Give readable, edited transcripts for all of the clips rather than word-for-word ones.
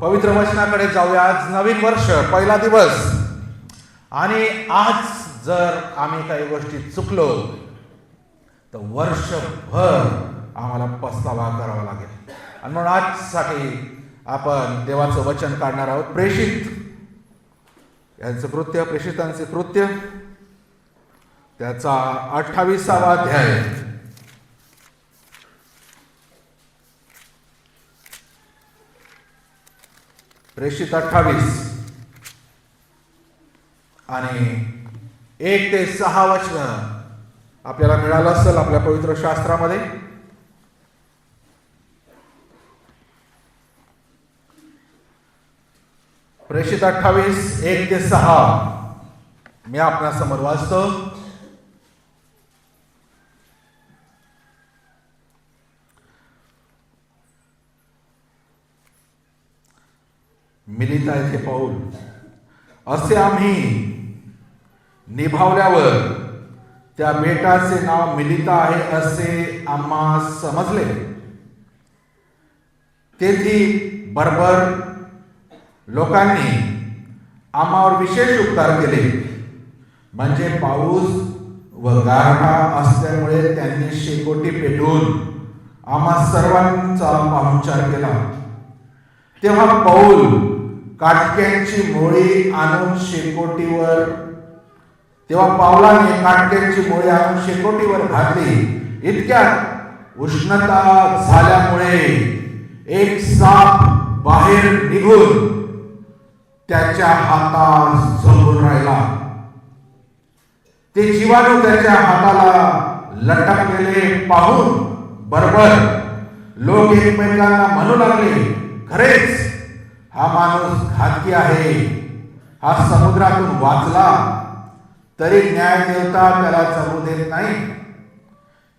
पवित्र वचनाकडे जाऊया. आज नवीन वर्ष, पहिला दिवस, आणि आज जर आम्ही काही गोष्टी चुकलो तर वर्षभर आम्हाला पस्तावा करावा लागेल. आणि म्हणून आजसाठी आपण देवाचं वचन काढणार आहोत. प्रेषित यांचं कृत्य, प्रेषितांचे कृत्य, त्याचा 28वा अध्याय. प्रेषित 28 आणि 1 ते 6 वचन आपल्याला मिळालं असेल आपल्या पवित्र शास्त्रामध्ये. प्रेषित 28 1 ते 6 मी आपणासमोर वाचतो. मिलिता येथे पाऊल, असे आम्ही निभावल्यावर त्या बेटाचे नाव मिलिता आहे असे आम्हा समजले. तेथी बरोबर लोकांनी आम्हावर विशेष उपकार केले, म्हणजे पाऊस व गारठा असल्यामुळे त्यांनी शेकोटी पेटवून आम्हा सर्वांचा पाहुणचार केला. तेव्हा पाऊल काटक्यांची मोळी आणून शेकोटीवर घातली. इतक्यात उष्णता झाल्यामुळे एक साप बाहेर निघून त्याच्या हातात झोपून राहिला. ते जीवाणू त्याच्या हाताला लटकलेले पाहून बरोबर लोक एकमेकांना म्हणू लागले, खरेच हा माणूस घातकी आहे. हा समुद्रातून वाचला तरी न्यायदेवता त्याला जगू देत नाही.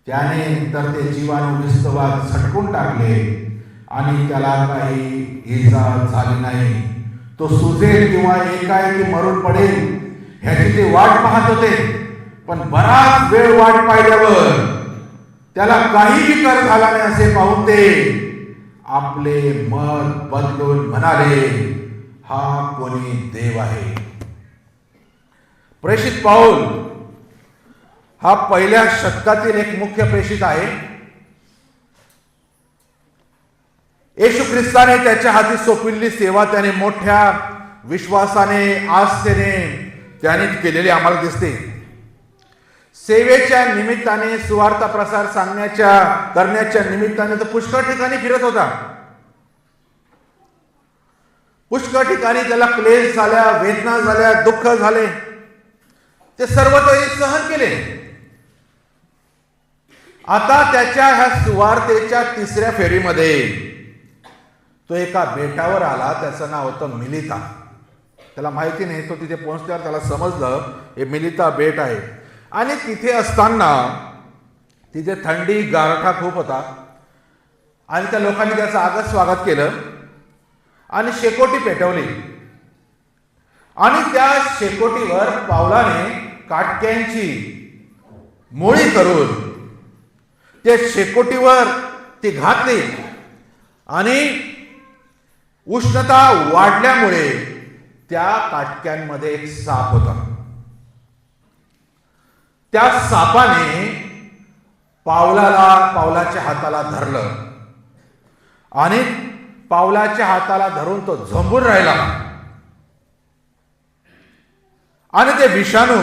त्याने तर ते जीवाणू विस्तवात झटकून टाकले आणि त्याला काही इजा झाली नाही. तो सुजेल किंवा एकाएकी मरून पडेल ह्याची ते वाट पाहत होते. पण बराच वेळ वाट पाहिल्यावर त्याला काही विकार झाला नाही असे पाहून ते आपले मत बदलून म्हणाले, हा कोणी देव आहे. प्रेषित पाऊल हा पहिल्या शतकातील एक मुख्य प्रेषित आहे. येशू ख्रिस्ताने त्याच्या हाती सोपविलेली सेवा त्याने मोठ्या विश्वासाने, आस्थेने त्याने केलेली आम्हाला दिसते. सेवेच्या निमित्ताने, सुवार्ता प्रसार करण्याच्या निमित्ताने तो पुष्कळ ठिकाणी फिरत होता. पुष्कळ ठिकाणी त्याला क्लेश झाल्या, वेदना झाल्या, दुःख झाले. ते सर्व तो सहन केले. आता त्याच्या ह्या सुवार्तेच्या 3ऱ्या फेरीमध्ये तो एका बेटावर आला. त्याचं नाव होतं मिलिता. त्याला माहिती नाही, तो तिथे पोहोचल्यावर त्याला समजलं हे मिलिता बेट आहे. आणि तिथे असताना तिथे थंडी, गारठा खूप होता आणि त्या लोकांनी त्याचं आगत स्वागत केलं आणि शेकोटी पेटवली. आणि त्या शेकोटीवर पावलाने काटक्यांची मोळी करून त्या शेकोटीवर ती घातली. आणि उष्णता वाढल्यामुळे त्या काटक्यांमध्ये एक साप होता. त्या सापाने पावलाच्या हाताला धरलं आणि पावलाच्या हाताला धरून तो झोंबून राहिला. आणि ते विषाणू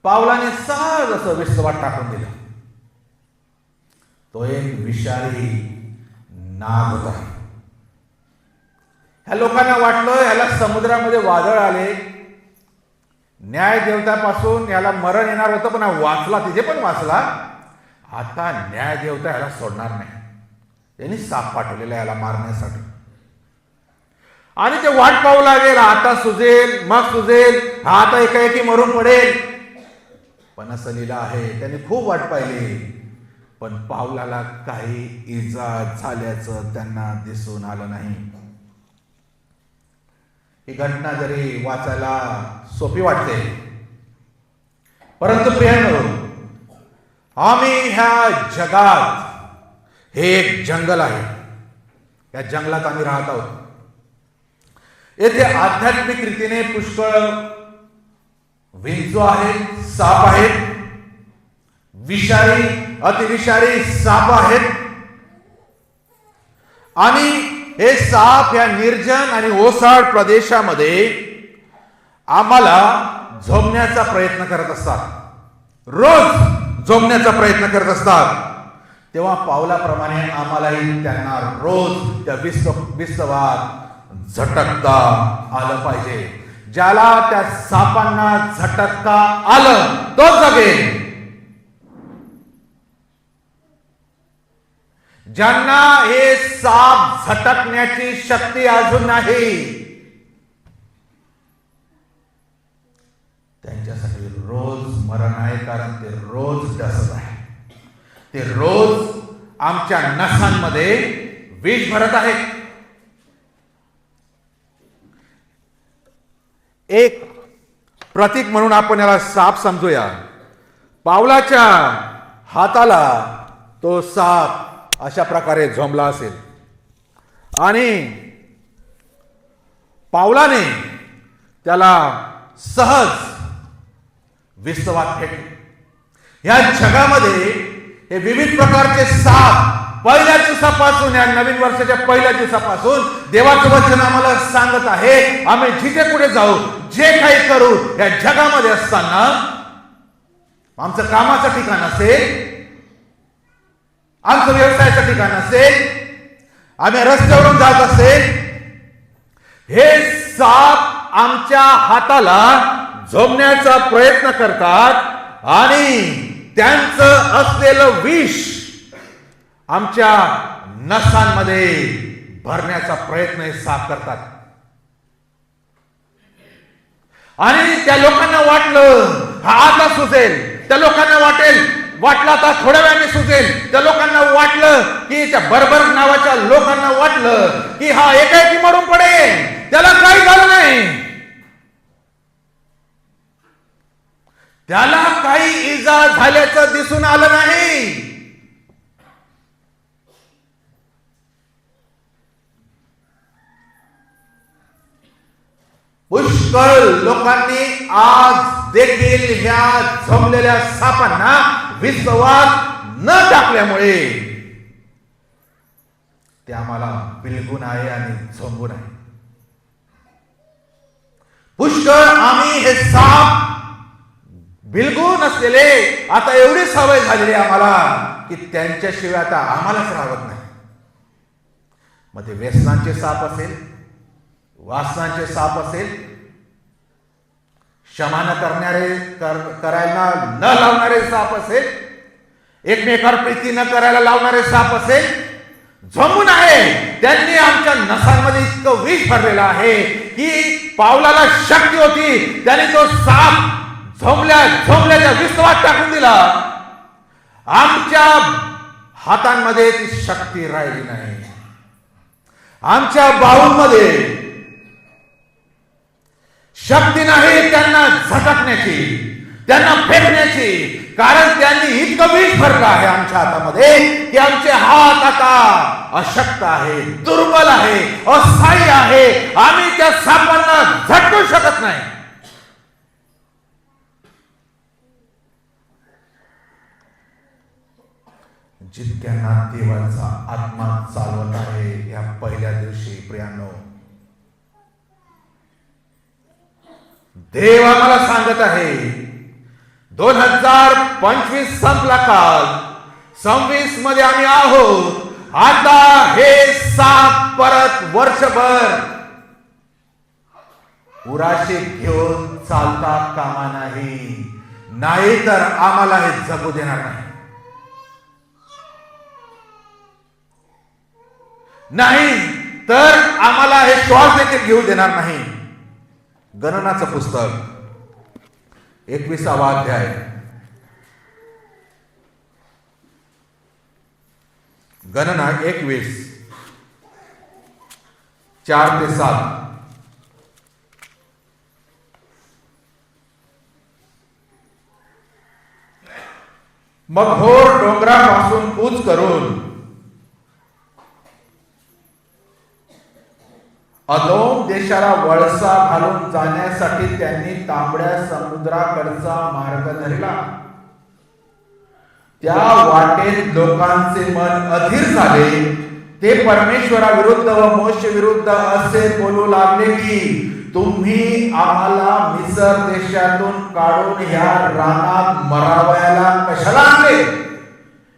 पावलाने सहज असं विस्तवात टाकून दिलं. तो एक विषारी नाग होता. ह्या लोकांना वाटलं ह्याला समुद्रामध्ये वादळ आले, न्याय देवतापासून याला मरण येणार होतं, पण वाचला, तिथे पण वाचला. आता न्याय देवता याला सोडणार नाही. त्यांनी साप पाठवलेला याला मारण्यासाठी. आणि ते वाट पाहू लागेल, आता सुजेल, मग सुजेल, हा आता एकाएकी मरून पडेल. पण असं लिहिलं आहे, त्यांनी खूप वाट पाहिली, पण पावलाला काही इजा झाल्याचं त्यांना दिसून आलं नाही. ही घटना जरी वाचायला सोपी वाटते, परंतु प्रियानो, आम्ही ह्या जगात हे एक जंगल आहे. या जंगलात आम्ही राहत आहोत. येथे आध्यात्मिक रीतीने पुष्कळ विंचू आहेत, साप आहेत, विषारी अतिविषारी साप आहेत. आणि हे साप या निर्जन आणि ओसाड प्रदेशामध्ये आम्हाला झोपण्याचा प्रयत्न करत असतात, रोज झोपण्याचा प्रयत्न करत असतात. तेव्हा पावलाप्रमाणे आम्हालाही त्यांना रोज त्या विस्तवात झटकता आलं पाहिजे. ज्याला त्या सापांना झटकता आलं तो जगेल. ज्यांना हे साप झटकण्याची शक्ती अजून नाही, त्यांच्यासाठी रोज मरण आहे. कारण ते रोज डसत आहे, ते रोज आमच्या नसांमध्ये विष भरत आहे. एक प्रतीक म्हणून आपण याला साप समजूया. पावलाच्या हाताला तो साप अशा प्रकारे झोंबला असेल आणि पावलाने त्याला सहज विस्तवात फेकले. या जगामध्ये हे विविध प्रकारचे साप पहिल्या दिवसापासून, या नवीन वर्षाच्या पहिल्या दिवसापासून देवाचं वचन आम्हाला सांगत आहे, आम्ही जिथे कुठे जाऊ, जे काही करू, या जगामध्ये असताना आमचं कामाचं ठिकाण असेल, आमचं व्यवसायाचं ठिकाण असेल, आम्ही रस्त्यावरून जात असेल, हे साप आमच्या हाताला झोपण्याचा प्रयत्न करतात आणि त्यांचं असलेलं विष आमच्या नसांमध्ये भरण्याचा प्रयत्न हे साप करतात. आणि त्या लोकांना वाटलं हा आता सुचेल, त्या लोकांना वाटलं आता थोड्या वेळाने सुचेल, त्या लोकांना वाटलं की त्या बर्बर नावाच्या लोकांना वाटलं की हा एकाएकी मरून पडेल, त्याला काही झालं नाही, त्याला काही इजा झाल्याचं दिसून आलं नाही. पुष्कळ लोकांनी आज देखील ह्या झोंबलेल्या सापांना विश्वात न टाकल्यामुळे ते आम्हाला बिलगून आहे आणि झोंबून आहे. पुष्कळ आम्ही हे साप बिलगून असलेले आता एवढी सवय झालेली आम्हाला की त्यांच्याशिवाय आता आम्हालाच राहत नाही. मग ते व्यसनांचे साप असेल, वासनांचे साप असेल, क्षमा न करायला न लावणारे साप असेल, एकमेकावर प्रीती न करायला लावणारे साप असेल, झोंबून आहे. त्यांनी आमच्या नसांमध्ये इतकं विष भरलेलं आहे की पावलाला शक्ती होती, त्याने तो साप झोंबल्याच्या विस्तवात टाकून दिला. आमच्या हातांमध्ये ती शक्ती राहिली नाही. आमच्या बाहूंमध्ये शक्ती नाही त्यांना झटकण्याची, त्यांना फेकण्याची. कारण त्यांनी इतकं विष भरलं आहे आमच्या हातामध्ये की आमचे हात आता अशक्त आहे, दुर्बल आहे, अस्थायी आहे. आम्ही त्या सापांना झटकू शकत नाही. जितक्यांना देवाचा आत्मा चालवत आहे या पहिल्या दिवशी, प्रियांनो, देव आम्हाला सांगत आहे 2025 संपला काल, 26 मध्ये आम्ही आहोत. आता हे साप परत वर्षभर उराशी घेऊन चालता कामा नाही तर आम्हाला हे जगू देणार नाही तर आम्हाला हे श्वास देखील घेऊ देणार नाही. गणनाचं पुस्तक 21वा अध्याय, गणना 21 4 ते 7. मग घोर डोंगरापासून कूच करून अदोम देशाला वळसा घालून जाण्यासाठी त्यांनी तांबड्या समुद्राकडचा मार्ग धरला. त्या वाटेत लोकांचे मन अधीर झाले. ते परमेश्वराविरुद्ध व मोशे विरुद्ध असे बोलू लागले की तुम्ही आम्हाला मिस्र देशातून काढून ह्या रानात मरावयाला कशाला आणले?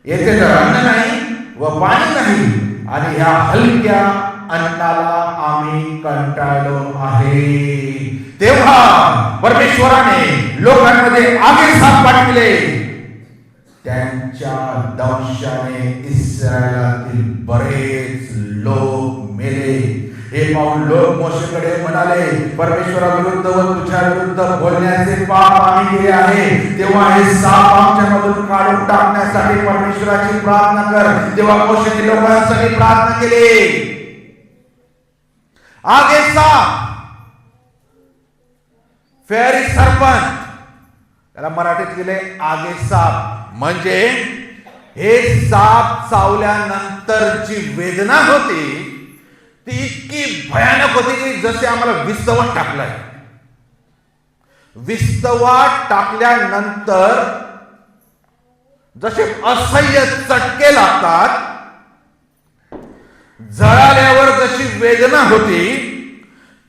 येथे तर अन्न नाही व पाणी नाही आणि ह्या हलक्या अन्नाला आम्ही कंटाळलो आहे. तेव्हा परमेश्वराने लोकांमध्ये आगीचे साप पाठविले. त्यांच्या दंशाने इस्रायलातील बरेच लोक मेले. हे पाहून लोक मोशेकडे म्हणाले, परमेश्वराविरुद्ध व तुझ्या विरुद्ध बोलण्याचे पाप आम्ही केले आहे. तेव्हा हे साप आमच्यामधून काढून टाकण्यासाठी परमेश्वराची प्रार्थना कर. तेव्हा मोशेने लोकांसाठी प्रार्थना केली. आगे साप, फेअरी सर्पंट, त्याला मराठीत गेले आगे साप. म्हणजे हे साप चावल्यानंतर जी वेदना होती ती इतकी भयानक होती की जसे आम्हाला विस्तवात टाकलाय. विस्तवात टाकल्यानंतर जसे असह्य चटके लागतात, जळाल्यावर जशी वेदना होती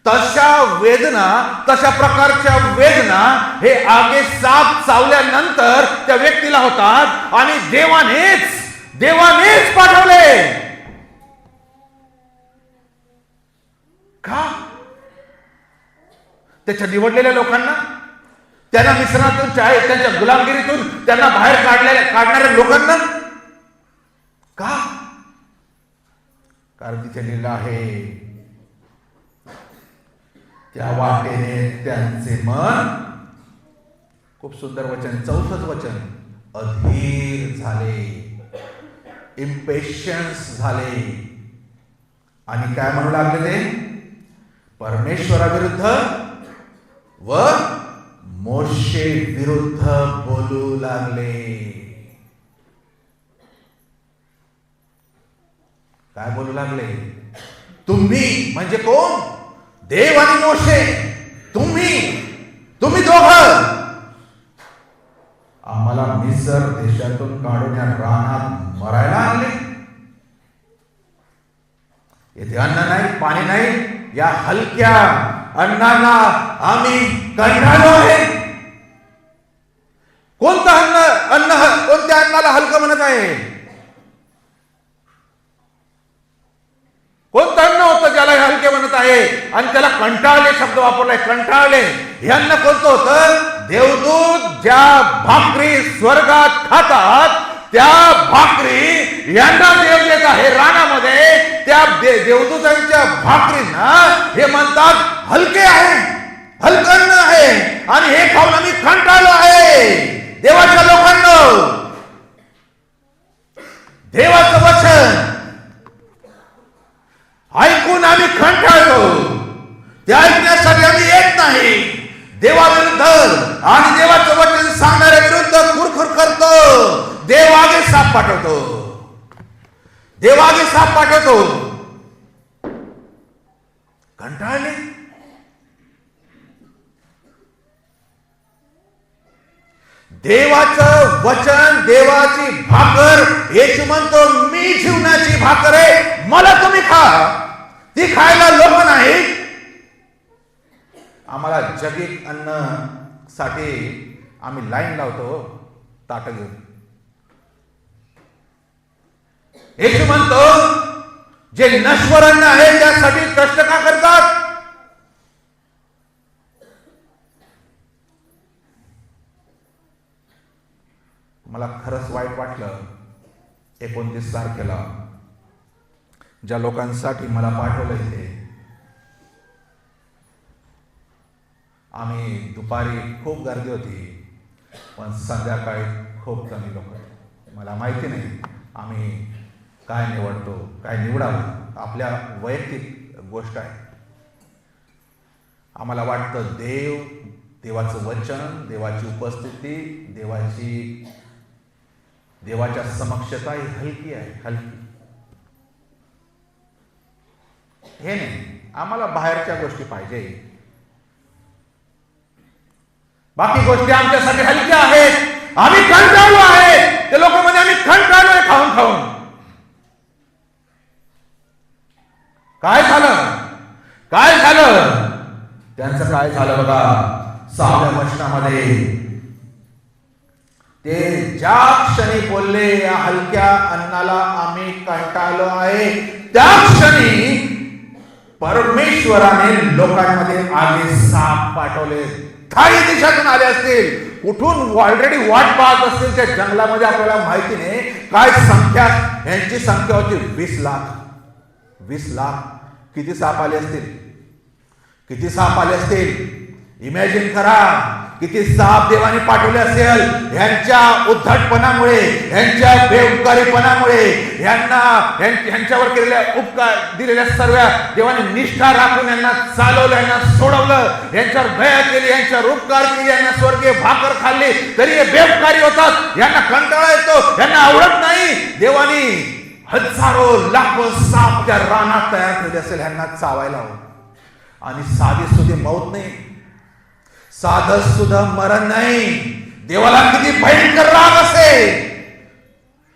तशा प्रकारच्या वेदना हे आगे साप चावल्यानंतर त्या व्यक्तीला होतात. आणि देवानेच पाठवले. का? त्याच्या निवडलेल्या लोकांना, त्यांना मिश्रणातून त्यांच्या गुलामगिरीतून त्यांना बाहेर काढणाऱ्या लोकांना का? कारण तिथे लिहिलं आहे, त्या वाटेने त्यांचे मन, खूप सुंदर वचन, 4थं वचन, अधीर झाले, इम्पेशन्स झाले. आणि काय म्हणू लागले ते? परमेश्वराविरुद्ध व मोशे विरुद्ध बोलू लागले. काय बोलू लागले? तुम्ही म्हणजे कोण? देव आणि मोशे, तुम्ही दोघं आम्हाला मिस्र देशातून काढून या रानात मरायला आणले. येथे अन्न नाही, पाणी नाही, या हलक्या अन्नाला आम्ही कंटाळलो आहे. कोणत्या अन्नाला हलकं म्हणत आहे? कोणतं अन्न होतं ज्याला हलके म्हणत आहे? आणि त्याला कंटाळले शब्द वापरलाय. कंटाळले हे अन्न कोणतं होतं? देवदूत ज्या भाकरी स्वर्गात खातात त्या भाकरी यांना देव देत आहे रानामध्ये. त्या देवदूतांच्या भाकरींना हे म्हणतात हलके आहे, हलकं अन्न आहे. आणि हे खाऊन आम्ही कंटाळलो आहे. देवाच्या लोकांनो, देवाचं वचन ऐकून आम्ही कंटाळतो. ते ऐकण्यासाठी आम्ही येत नाही. देवाविरुद्ध आणि देवाचं वचन सांगणाऱ्या विरुद्ध खुरखुर करतो. देव आगे साप पाठवतो. कंटाळले. देवाचं वचन, देवाची भाकर, येशू म्हणतो मी जीवनाची भाकर आहे, मला तुम्ही खा. ती खायला लोक नाहीत. आम्हाला जगिक अन्न साठी आम्ही लाईन लावतो ताट घेऊन. येशू म्हणतो जे नश्वर अन्न आहे त्यासाठी कष्ट का करतात? मला खरंच वाईट वाटलं 29 तारखेला ज्या लोकांसाठी मला पाठवलं इथे. आम्ही दुपारी खूप गर्दी होती, पण संध्याकाळी खूप कमी लोक. मला माहिती नाही आम्ही काय निवडतो, काय निवडावं, आपल्या वैयक्तिक गोष्ट आहे. आम्हाला वाटतं देवाचं वचन, देवाची उपस्थिती, देवाच्या समक्षता ही हलकी आहे, हलकी. हे नाही आम्हाला बाहेरच्या गोष्टी पाहिजे, बाकी गोष्टी आमच्यासाठी हलक्या आहेत, आम्ही कंटाळलो आहे. ते लोक म्हणजे आम्ही कंटाळलोय खाऊन खाऊन. काय झालं? काय झालं? त्यांचं काय झालं बघा. 6व्या वचनामध्ये ते ज्या क्षणी बोलले या हलक्या अन्नाला आम्ही कंटाळलो आहे, त्या क्षणी परमेश्वराने लोकांमध्ये आगे साप पाठवले. काही दिशातून आले असतील, कुठून ऑलरेडी वाट पाहत असतील त्या जंगलामध्ये, आपल्याला माहिती नाही काय संख्या. यांची संख्या होती 20 लाख. 20 लाख. किती साप आले असतील? किती साप आले असतील? इमॅजिन करा. किती साप देवाने पाठवले असेल. ह्यांच्या उद्धटपणामुळे, ह्यांच्या बेउपकारीपणामुळे, ह्यांच्यावर केलेल्या उपकार दिलेल्या सर्व देवाने निष्ठा राखून यांना चालवलं, यांना सोडवलं, यांच्यावर दया केली, यांच्यावर उपकार केले, यांना स्वर्गीय भाकर खाल्ली, तरी हे बेउपकारी होतात. यांना कंटाळा येतो, यांना आवडत नाही. देवाने हजारो लाखो साप त्या रानात तयार केले असेल ह्यांना चावायला हो. आणि साधी सुधी मौत नाही, साधं सुद्धा मरण नाही. देवाला किती भयंकर राग असेल.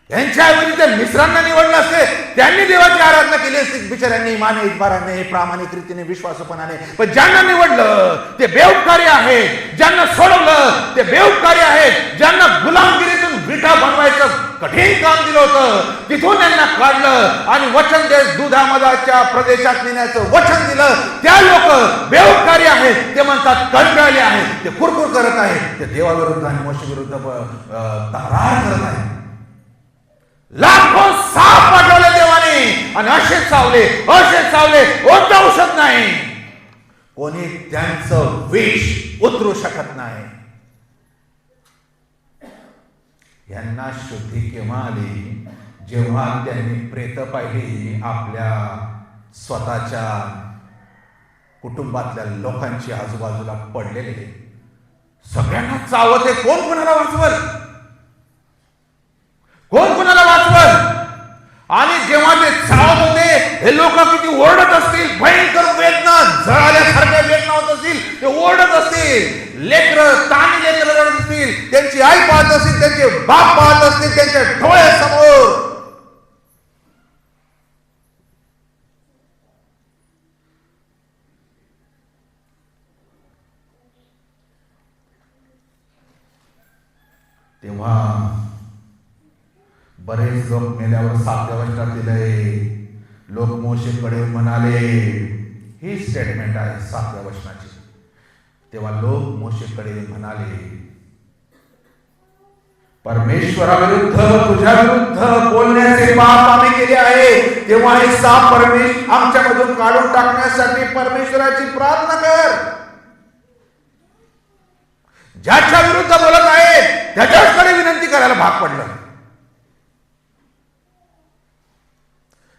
यांच्याऐवजी ते मिश्रांना निवडलं असते, त्यांनी देवाची आराधना केली असती बिचाऱ्यांनी, इमाने, इतबाराने, प्रामाणिक रीतीने, विश्वासपणाने. पण ज्यांना निवडलं ते बेउपकारी आहेत, ज्यांना सोडवलं ते बेउपकारी आहेत, ज्यांना गुलामगिरीतून विटा बनवायचं कठीण काम दिलं होतं तिथून त्यांना काढलं आणि वचन दे दुधामधाच्या प्रदेशात नेण्याचं वचन दिलं, त्या लोक बेउपकारी आहेत. ते म्हणतात कंटाळले आहेत, ते कुरकुर करत आहेत, ते देवाविरुद्ध आणि मोशे विरुद्ध तक्रार करत आहेत. लाखो साप पाठवले देवाने आणि असेच चावले, कोणतं औषध नाही. कोणी त्यांचं विष उतरू शकत नाही. यांना शुद्धी केव्हा आली? जेव्हा त्यांनी प्रेत पाहिली आपल्या स्वतःच्या कुटुंबातल्या लोकांची आजूबाजूला पडलेले. सगळ्यांना चावते, कोण कोणाला वाचवल? कोण कोणाला वाचवल? आणि जेव्हा ते चावत होते हे लोक किती ओरडत असतील, भयंकर वेदना, जळाल्यासारख्या वेदना होत असतील, ते ओरडत असतील. ताणी लेकरं रडत असतील, त्यांची आई पाहत असतील, त्यांचे बाप पाहत असतील त्यांच्या डोळ्यासमोर. तेव्हा बरेच लोक मेल्यावर 7व्या वचनात दिलंय, लोक मोशेकडे म्हणाले. ही स्टेटमेंट आहे 7व्या वचनाची. तेव्हा लोक मोशेकडे म्हणाले, परमेश्वराविरुद्ध, तुझ्या विरुद्ध बोलण्याचे पाप आम्ही केले आहे. तेव्हा हे साप आमच्यामधून काढून टाकण्यासाठी परमेश्वराची प्रार्थना कर. ज्याच्या विरुद्ध बोलत आहे त्याच्याकडे विनंती करायला भाग पडलं.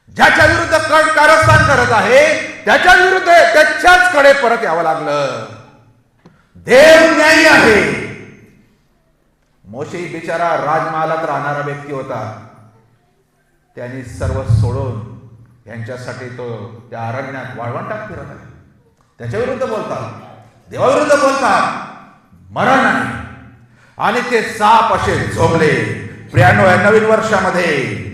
ज्याच्या विरुद्ध कारस्थान करत आहे त्याच्या विरुद्ध त्याच्याच कडे परत यावं लागलं. देव न्यायी आहे. मोशे बिचारा राजमहालात राहणारा व्यक्ती होता. त्यांनी सर्व सोडून यांच्यासाठी तो त्या अरण्यात वाळवंटात फिरत आहे. त्याच्या विरुद्ध बोलतात, देवाविरुद्ध बोलतात, मरण आहे. आणि ते साप असे झोंबले. प्रियानो, या नवीन वर्षामध्ये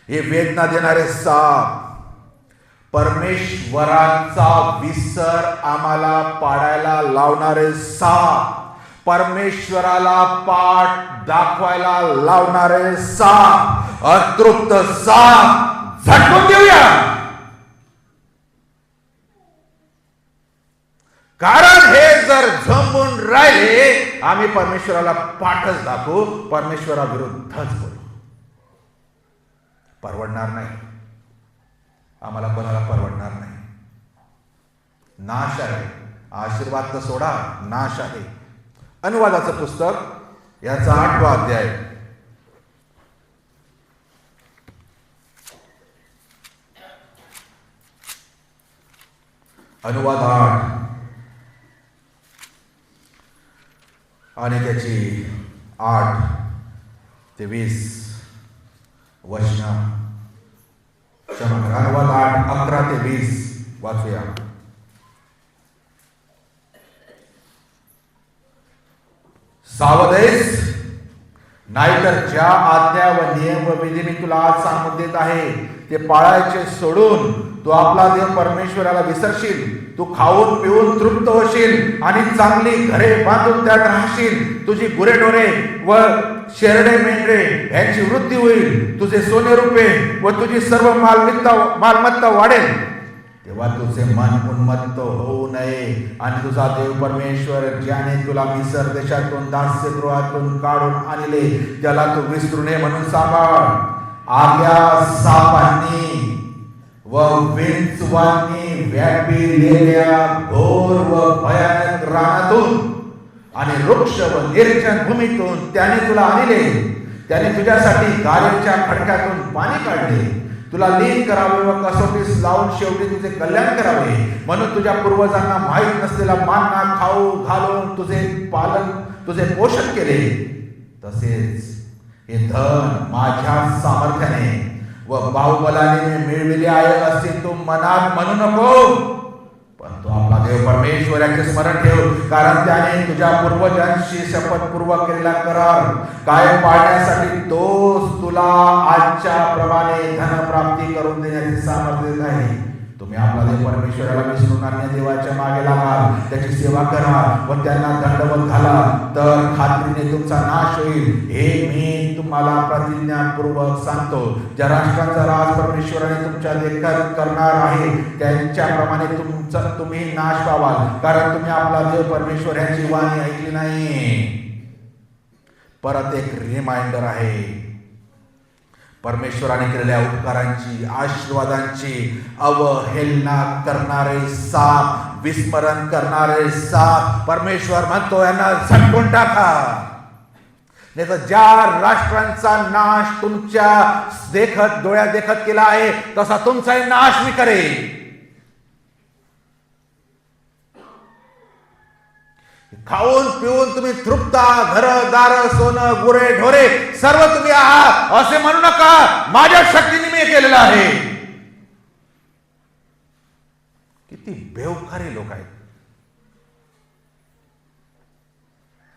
हे वेदना देणारे साप, परमेश्वराचा विसर आम्हाला पाडायला लावणारे साप, परमेश्वराला पाठ दाखवायला लावणारे साप, अतृप्त साप झटकून देऊया. कारण हे जर झंबून राहिले, आम्ही परमेश्वराला पाठच दाखवू, परमेश्वराविरुद्धच बोलू. परवडणार नाही. आम्हाला कोणाला परवडणार नाही. नाश आहे. आशीर्वाद तर सोडा, नाश आहे. अनुवादाचं पुस्तक याचा 8वा अध्याय. अनुवाद 8 आणि त्याची 8 ते 20 वचन. अनुवाद 8 11 ते 20 वाचूया. सावधेस, नाहीतर ज्या आज्ञा व नियम व विधी मी तुला आज सांगून देत आहे ते पाळायचे सोडून तू आपला देव परमेश्वराला विसरशील. तू खाऊन पिऊन तृप्त होशील आणि चांगली घरे बांधून त्यात राहशील. तुझी गुरेढोरे व शेरडे मेंढरे यांची वृद्धी होईल. तुझे सोने रुपे व तुझी सर्व मालमत्ता वाढेल. तेव्हा तुझे मन उन्मत्त होऊ नये आणि तुझा देव परमेश्वर ज्याने तुला मिसर देशातून दास्यगृहातून काढून आणले त्याला तू विसरू नये म्हणून सांभाळ. आग्या सापांनी व विंचवांनी व्यापिलेल्या घोर व भयानक रानातून आणि वृक्ष व निर्जन भूमीतून त्याने तुला आणले. त्याने तुझ्यासाठी गारेच्या खडक्यातून पाणी काढले. तुला लीन करावे व कसोटीस लावून शेवटी तुझे कल्याण करावे म्हणून तुझ्या पूर्वजांना माहीत नसलेला मान्ना खाऊ घालून तुझे पोषण केले. तसेच हे धन माझ्या सामर्थ्याने व बाहुबलाने मिळविले आहे असे तू मनात म्हणू नको. पण तू आपला देव परमेश्वर याचे स्मरण ठेव, कारण त्याने तुझ्या पूर्वजांशी शपथपूर्वक केलेला करार कायम पाळण्यासाठी तोच तुला आजच्या प्रमाणे धनप्राप्ती करून देण्याचे सामर्थ्य देत आहे. तुम्ही आपला देव परमेश्वराला विसरून अन्य देवाच्या मागे लागाल, त्याची सेवा करा व त्यांना दंडवत घाला तर खात्रीने तुमचा नाश होईल. हे मी तुम्हाला प्रतिज्ञापूर्वक सांगतो. ज्या राष्ट्रांचा राज परमेश्वराने तुमच्या देखत करणार आहे त्यांच्याप्रमाणे तुम्ही नाश पावाल, कारण तुम्ही आपला देव परमेश्वर यांची वाणी ऐकली नाही. परत एक रिमाइंडर आहे. परमेश्वराने केलेल्या उपकारांची आशीर्वादांची अवहेलना करणारे साप, विस्मरण करणारे साप परमेश्वर म्हणतो यांना झटकून टाका. नाही तर ज्या राष्ट्रांचा नाश तुमच्या डोळ्या देखत केला आहे तसा तुमचाही नाश मी करेन. खाऊन पिऊन तुम्ही तृप्त, घर दार सोनं गुरे ढोरे सर्व तुम्ही आहात असे म्हणू नका. माझ्या शक्तीने मी केलेलं आहे. किती बेवखारी लोक आहेत.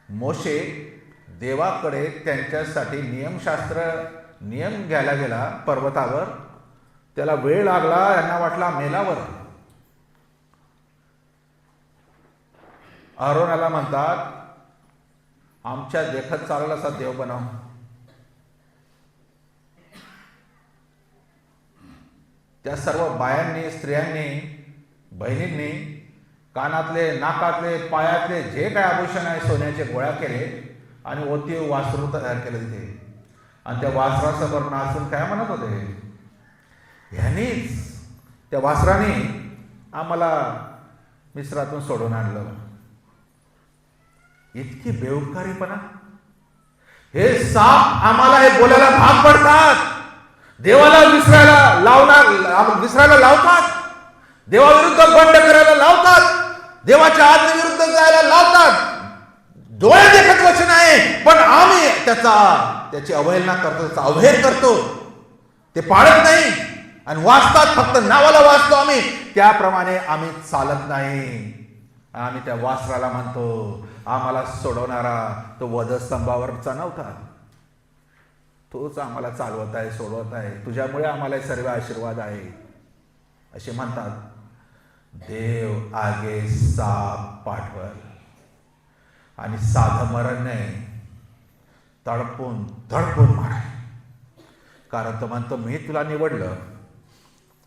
मोशे देवाकडे त्यांच्यासाठी नियम घ्यायला गेला पर्वतावर. त्याला वेळ लागला, यांना वाटला मेलावर. अहरोनाला म्हणतात आमच्या देखत चालला असा देव बनव. त्या सर्व बायांनी, स्त्रियांनी, बहिणींनी कानातले, नाकातले, पायातले जे काय आभूषण आहे सोन्याचे गोळा केले आणि ओती वासरू तयार केलं तिथे. आणि त्या वासरासमोर नाचून काय म्हणत होते, ह्यांनीच त्या वासराने आम्हाला मिस्रातून सोडून आणलं. इतकी बेवकारीपणा. हे साप आम्हाला हे बोलायला भाग पडतात. देवाला विसरायला लावतात. देवाविरुद्ध बंड करायला लावतात. देवाच्या आज्ञेविरुद्ध जायला लावतात. डोळे देखत वचन आहे पण आम्ही त्याची अवहेलना करतो, त्याचा अवहेर करतो. ते पाळत नाही आणि वाचतात, फक्त नावाला वाचतो आम्ही, त्याप्रमाणे आम्ही चालत नाही. आम्ही त्या वासराला म्हणतो आम्हाला सोडवणारा तो वधस्तंभावरचा नव्हता, तोच आम्हाला चालवत आहे, सोडवत आहे. तुझ्यामुळे आम्हाला सर्व आशीर्वाद आहे असे म्हणतात. देव आगे साप पाठवल आणि साधं मरण नाही, तडपून धडपून मार. कारण तो म्हणतो मी तुला निवडलं,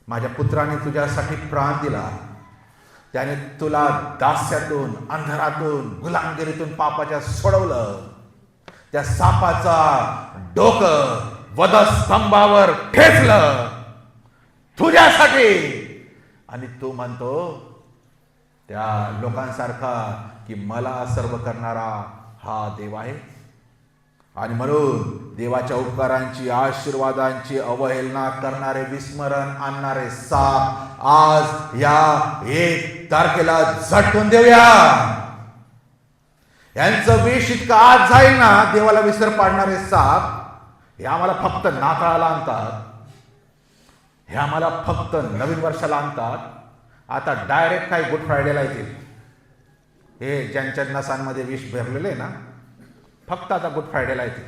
माझ्या पुत्राने तुझ्यासाठी प्राण दिला. त्याने तुला दास्यातून, अंधारातून, गुलामगिरीतून पापाच्या सोडवलं. त्या सापाचा डोकं वधस्तंभावर ठेचलं तुझ्यासाठी. आणि तू म्हणतो त्या लोकांसारखा की मला सर्व करणारा हा देव आहे. आणि म्हणून देवाच्या उपकारांची, आशीर्वादांची अवहेलना करणारे, विस्मरण आणणारे साप आज या 1 तारखेला झटकून देऊया. यांचं विष इतकं आज जाईल ना. देवाला विसर पाडणारे साप हे आम्हाला फक्त नाताळाला आणतात, हे आम्हाला फक्त नवीन वर्षाला आणतात आता डायरेक्ट काय गुड फ्रायडेला येतील. हे ज्यांच्या नसांमध्ये विष भरलेलं आहे ना, फक्त आता गुड फ्रायडेला येतील.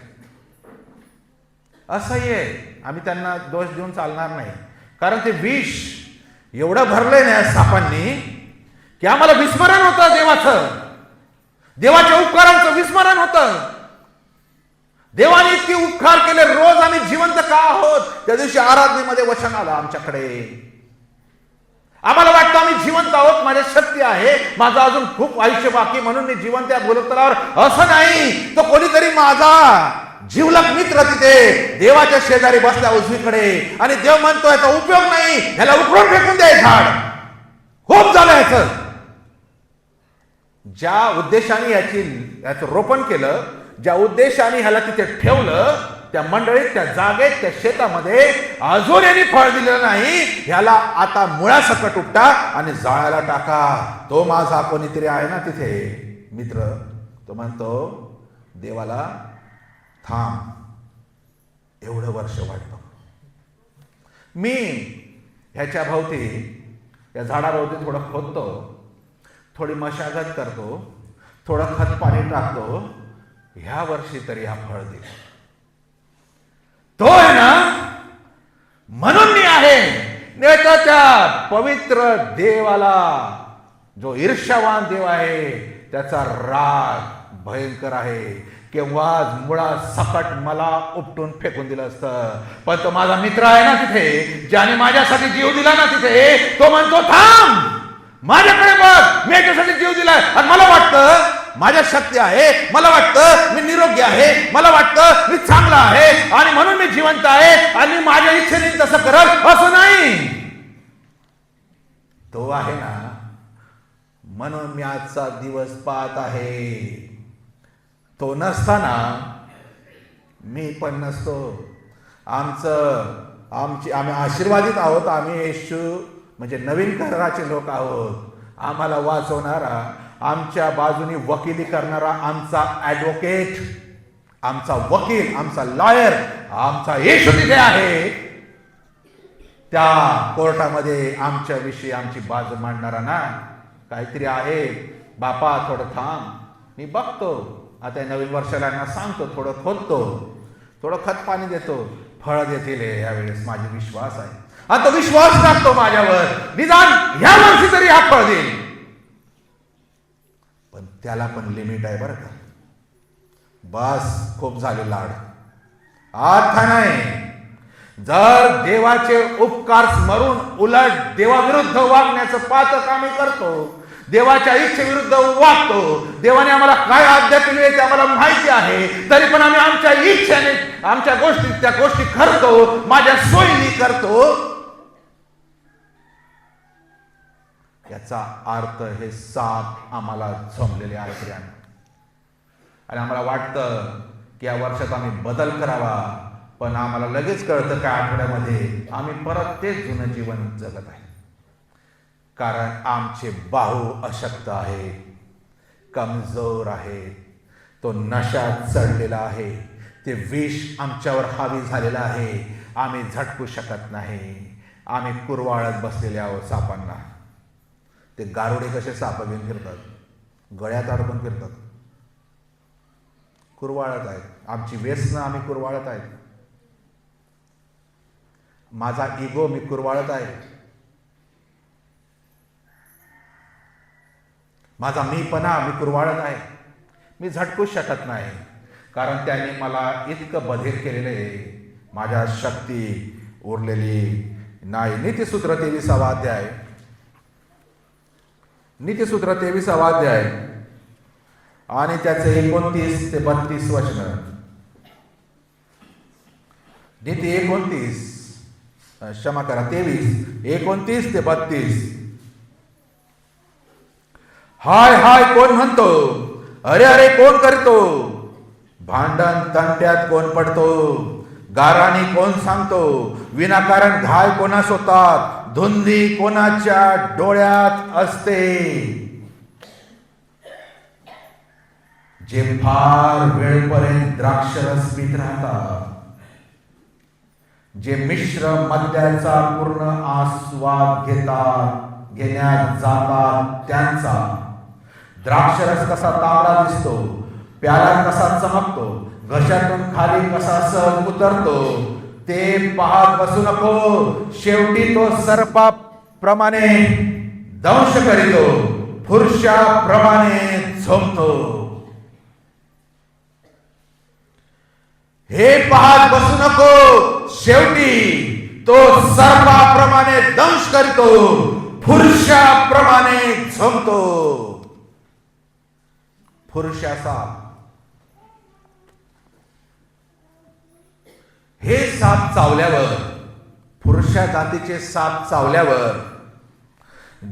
असंही आहे, आम्ही त्यांना दोष देऊन चालणार नाही. कारण ते विष एवढं भरलंय ना सापांनी की आम्हाला विस्मरण होतं देवाचं, देवाच्या उपकारांचं विस्मरण होतं. देवाने इतके उपकार केले, रोज आम्ही जिवंत का आहोत. त्या दिवशी आराधनेमध्ये वचन आलं आमच्याकडे. आम्हाला वाटतं आम्ही जिवंत आहोत, माझ्या शक्ती आहे, माझं अजून खूप आयुष्य बाकी म्हणून मी जिवंत या बोलतलावर. असं नाही, तो कोणीतरी माझा जीवलग मित्र तिथे देवाच्या शेजारी बसला उजवीकडे, आणि देव म्हणतो याचा उपयोग नाही, ह्याला उकळून फेकून द्या झाड. खूप झालं याचं. ज्या उद्देशाने याचं रोपण केलं, ज्या उद्देशाने ह्याला तिथे ठेवलं, त्या मंडळीत, त्या जागेत, त्या शेतामध्ये अजून यांनी फळ दिलेलं नाही. ह्याला आता मुळासकट उपटा आणि जाळायला टाका. तो माझा कोणीतरी आहे ना तिथे मित्र, तो म्हणतो देवाला थांब, एवढं वर्ष वाटतं. मी ह्याच्या भोवती, या झाडाभोवती थोडं खोदतो, थोडी मशागत करतो, थोडं खत पाणी टाकतो. ह्या वर्षी तरी हा फळ देईल. तो आहे ना, म्हणून मी आहे. त्या पवित्र देवाला, जो ईर्ष्यावान देव आहे, त्याचा राग भयंकर आहे. किंवा मुळा सकट मला उपटून फेकून दिलं असतं. पण तो माझा मित्र आहे ना तिथे, ज्याने माझ्यासाठी जीव दिला ना तिथे, तो म्हणतो थांब, माझ्याकडे बघ, मी याच्यासाठी जीव दिलाय. आणि मला वाटतं माझ्या शक्ती आहे, मला वाटतं मी निरोगी आहे, मला वाटतं मी चांगला आहे, आणि म्हणून मी जिवंत आहे, आणि माझ्या इच्छेने तसं करल असं नाही. तो आहे ना, म्हणून मी आजचा दिवस पाहत आहे. तो नसताना मी पण नसतो. आम्ही आशीर्वादित आहोत. आम्ही येशू म्हणजे नवीन कराराचे लोक आहोत. आम्हाला वाचवणारा, आमच्या बाजूनी वकिली करणारा आमचा ॲडव्होकेट, आमचा वकील, आमचा लॉयर, आमचा येशू तिथे आहे. त्या कोर्टामध्ये आमच्या विषयी आमची बाजू मांडणारा ना काहीतरी आहे. बापा थोडं थांब, मी बघतो. आता नवीन वर्षाला सांगतो, थोडं खोदतो, थोडं खत पाणी देतो, फळ देतील यावेळेस, माझा विश्वास आहे. आता विश्वास टाकतो माझ्यावर, निदान ह्या वर्षी तरी हा फळ देईल. पण त्याला पण लिमिट आहे बरं का. बस, खूप झाले लाड, आता नाही. जर देवाचे उपकार स्मरून उलट देवाविरुद्ध वागण्याचं पातक आम्ही करतो, देवाच्या इच्छेविरुद्ध वागतो, देवाने आम्हाला काय आज्ञा केली आहे ते आम्हाला माहिती आहे, तरी पण आम्ही आमच्या इच्छेने आमच्या गोष्टी, त्या गोष्टी करतो, माझ्या सोयीने करतो. याचा अर्थ हे साप आम्हाला जमलेले आहेत आणि आम्हाला वाटतं की या वर्षात आम्ही बदल करावा, पण आम्हाला लगेच कळतं काय आठवड्यामध्ये आम्ही परत तेच जुनं जीवन जगत आहे. कारण आमचे बाहू अशक्त आहे, कमजोर आहे, तो नशात चढलेला आहे, ते विष आमच्यावर हावी झालेलं आहे. आम्ही झटकू शकत नाही. आम्ही कुरवाळत बसलेले आहोत सापांना. ते गारुडे कसे साप घेऊन फिरतात, गळ्यात अडकून फिरतात, कुरवाळत आहेत. आमची व्यसनं आम्ही कुरवाळत आहेत. माझा इगो मी कुरवाळत आहे. माझा मीपणा मी कुरवाळत आहे. मी झटकू शकत नाही, कारण त्यांनी मला इतकं बधीर केलेलं आहे, माझ्या शक्ती उरलेली नाही. नीतिसूत्र 23वा अध्याय, नीतिसूत्र 23वा अध्याय आणि त्याचे 29 ते 32 वचन. नीती 29, क्षमा करा 23, 29 ते 32. हाय हाय कोण म्हणतो, अरे अरे कोण करतो, भांडण तंट्यात कोण पडतो, गाराणी कोण सांगतो, विनाकारण घाय कोणास होतात, धुंदी कोणाच्या डोळ्यात असते. जे फार वेळपर्यंत द्राक्षरस पीत राहतात, जे मिश्र मद्याचा पूर्ण आस्वाद घेतात, घेण्यात जातात त्यांचा. द्राक्षरस कसा तांबडा दिसतो, प्याला कसा चमकतो, घशातून खाली कसा सहज उतरतो, ते पाहत बसू नको. शेवटी तो सर्पाप्रमाणे दंश करीतो, पुरुषाप्रमाणे झोपतो. हे पाहत बसू नको, शेवटी तो सर्पाप्रमाणे दंश करतो, पुरुषाप्रमाणे झोपतो. पुरुषाचा हे साप चावल्यावर, पुरुषा जातीचे साप चावल्यावर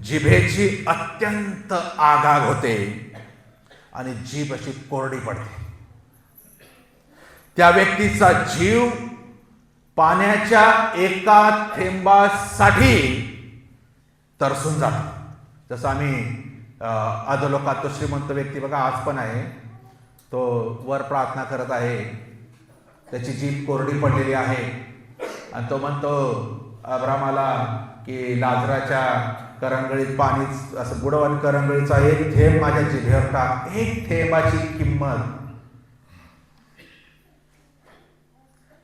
जिभेची अत्यंत आगाग होते आणि जीभ अशी कोरडी पडते. त्या व्यक्तीचा जीव पाण्याच्या एका थेंबासाठी तरसून जातो. जसं आम्ही अधोलोकात तो श्रीमंत व्यक्ती बघा आज पण आहे, तो वर प्रार्थना करत आहे, त्याची जीभ कोरडी पडलेली आहे आणि तो म्हणतो अब्रामाला की लाजराच्या करंगळीत पाणीच असं बुडवून करंगळीचा एक थेंब माझ्या जिभेवर टाक. एक थेंबाची किंमत.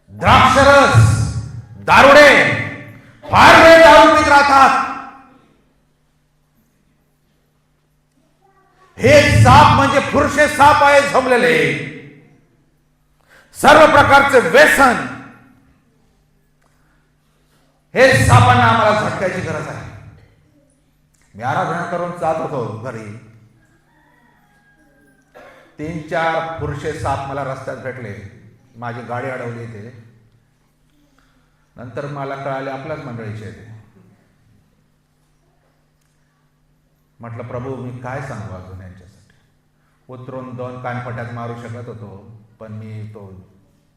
द्राक्षरस, दारुडे फार वेळ दारू पीत राहतात. हे साप म्हणजे पुरुषे साप आहे जमलेले. सर्व प्रकारचे व्यसन हे सापांना आम्हाला झटकायची गरज आहे. मी आराधना करून जात होतो घरी, 3-4 पुरुषे साप मला रस्त्यात भेटले. माझी गाडी अडवली इथे. नंतर मला कळाले आपल्याच मंडळीचे ते. म्हटलं प्रभू मी काय सांगू अजून यांच्यासाठी. उतरून 2 कानपट्यात मारू शकत होतो, पण मी तो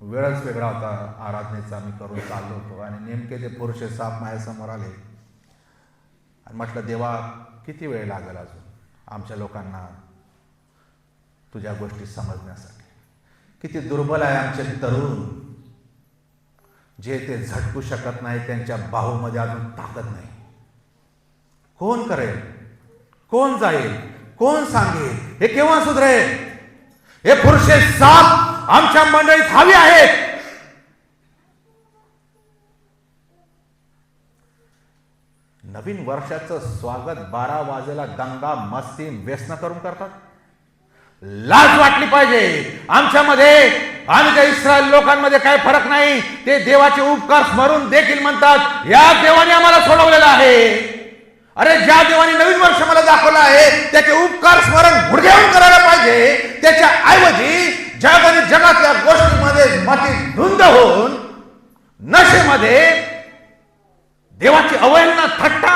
वेळच वेगळा होता आराधनेचा. मी करून चाललो होतो आणि नेमके ते पुरुष साप माझ्यासमोर आले आणि म्हटलं देवा किती वेळ लागेल अजून आमच्या लोकांना तुझ्या गोष्टी समजण्यासाठी. किती दुर्बल आहे आमचे तरुण, जे ते झटकू शकत नाही, त्यांच्या बाहूमध्ये अजून ताकद नाही. कोण करेल, कोण जाईल, कोण सांगेल, हे केव्हा सुधरेल. हे पुरुषे साप आमच्या मंडळीत हवी आहेत. नवीन वर्षाचं स्वागत 12 वाजेला दंगा मस्ती व्यसन करून करतात. लाज वाटली पाहिजे आमच्यामध्ये. आम्ही त्या इस्रायल लोकांमध्ये काही फरक नाही. ते देवाचे उपकार स्मरून देखील म्हणतात या देवाने आम्हाला सोडवलेलं आहे. अरे ज्या देवाने नवीन वर्ष मला दाखवलं आहे त्याचे उपकार स्मरण गुडघ्यावरून करायला पाहिजे. त्याच्या ऐवजी जग आणि जगातल्या गोष्टीमध्ये मती धुंद होऊन नशेमध्ये देवाची अवहेलना, थट्टा,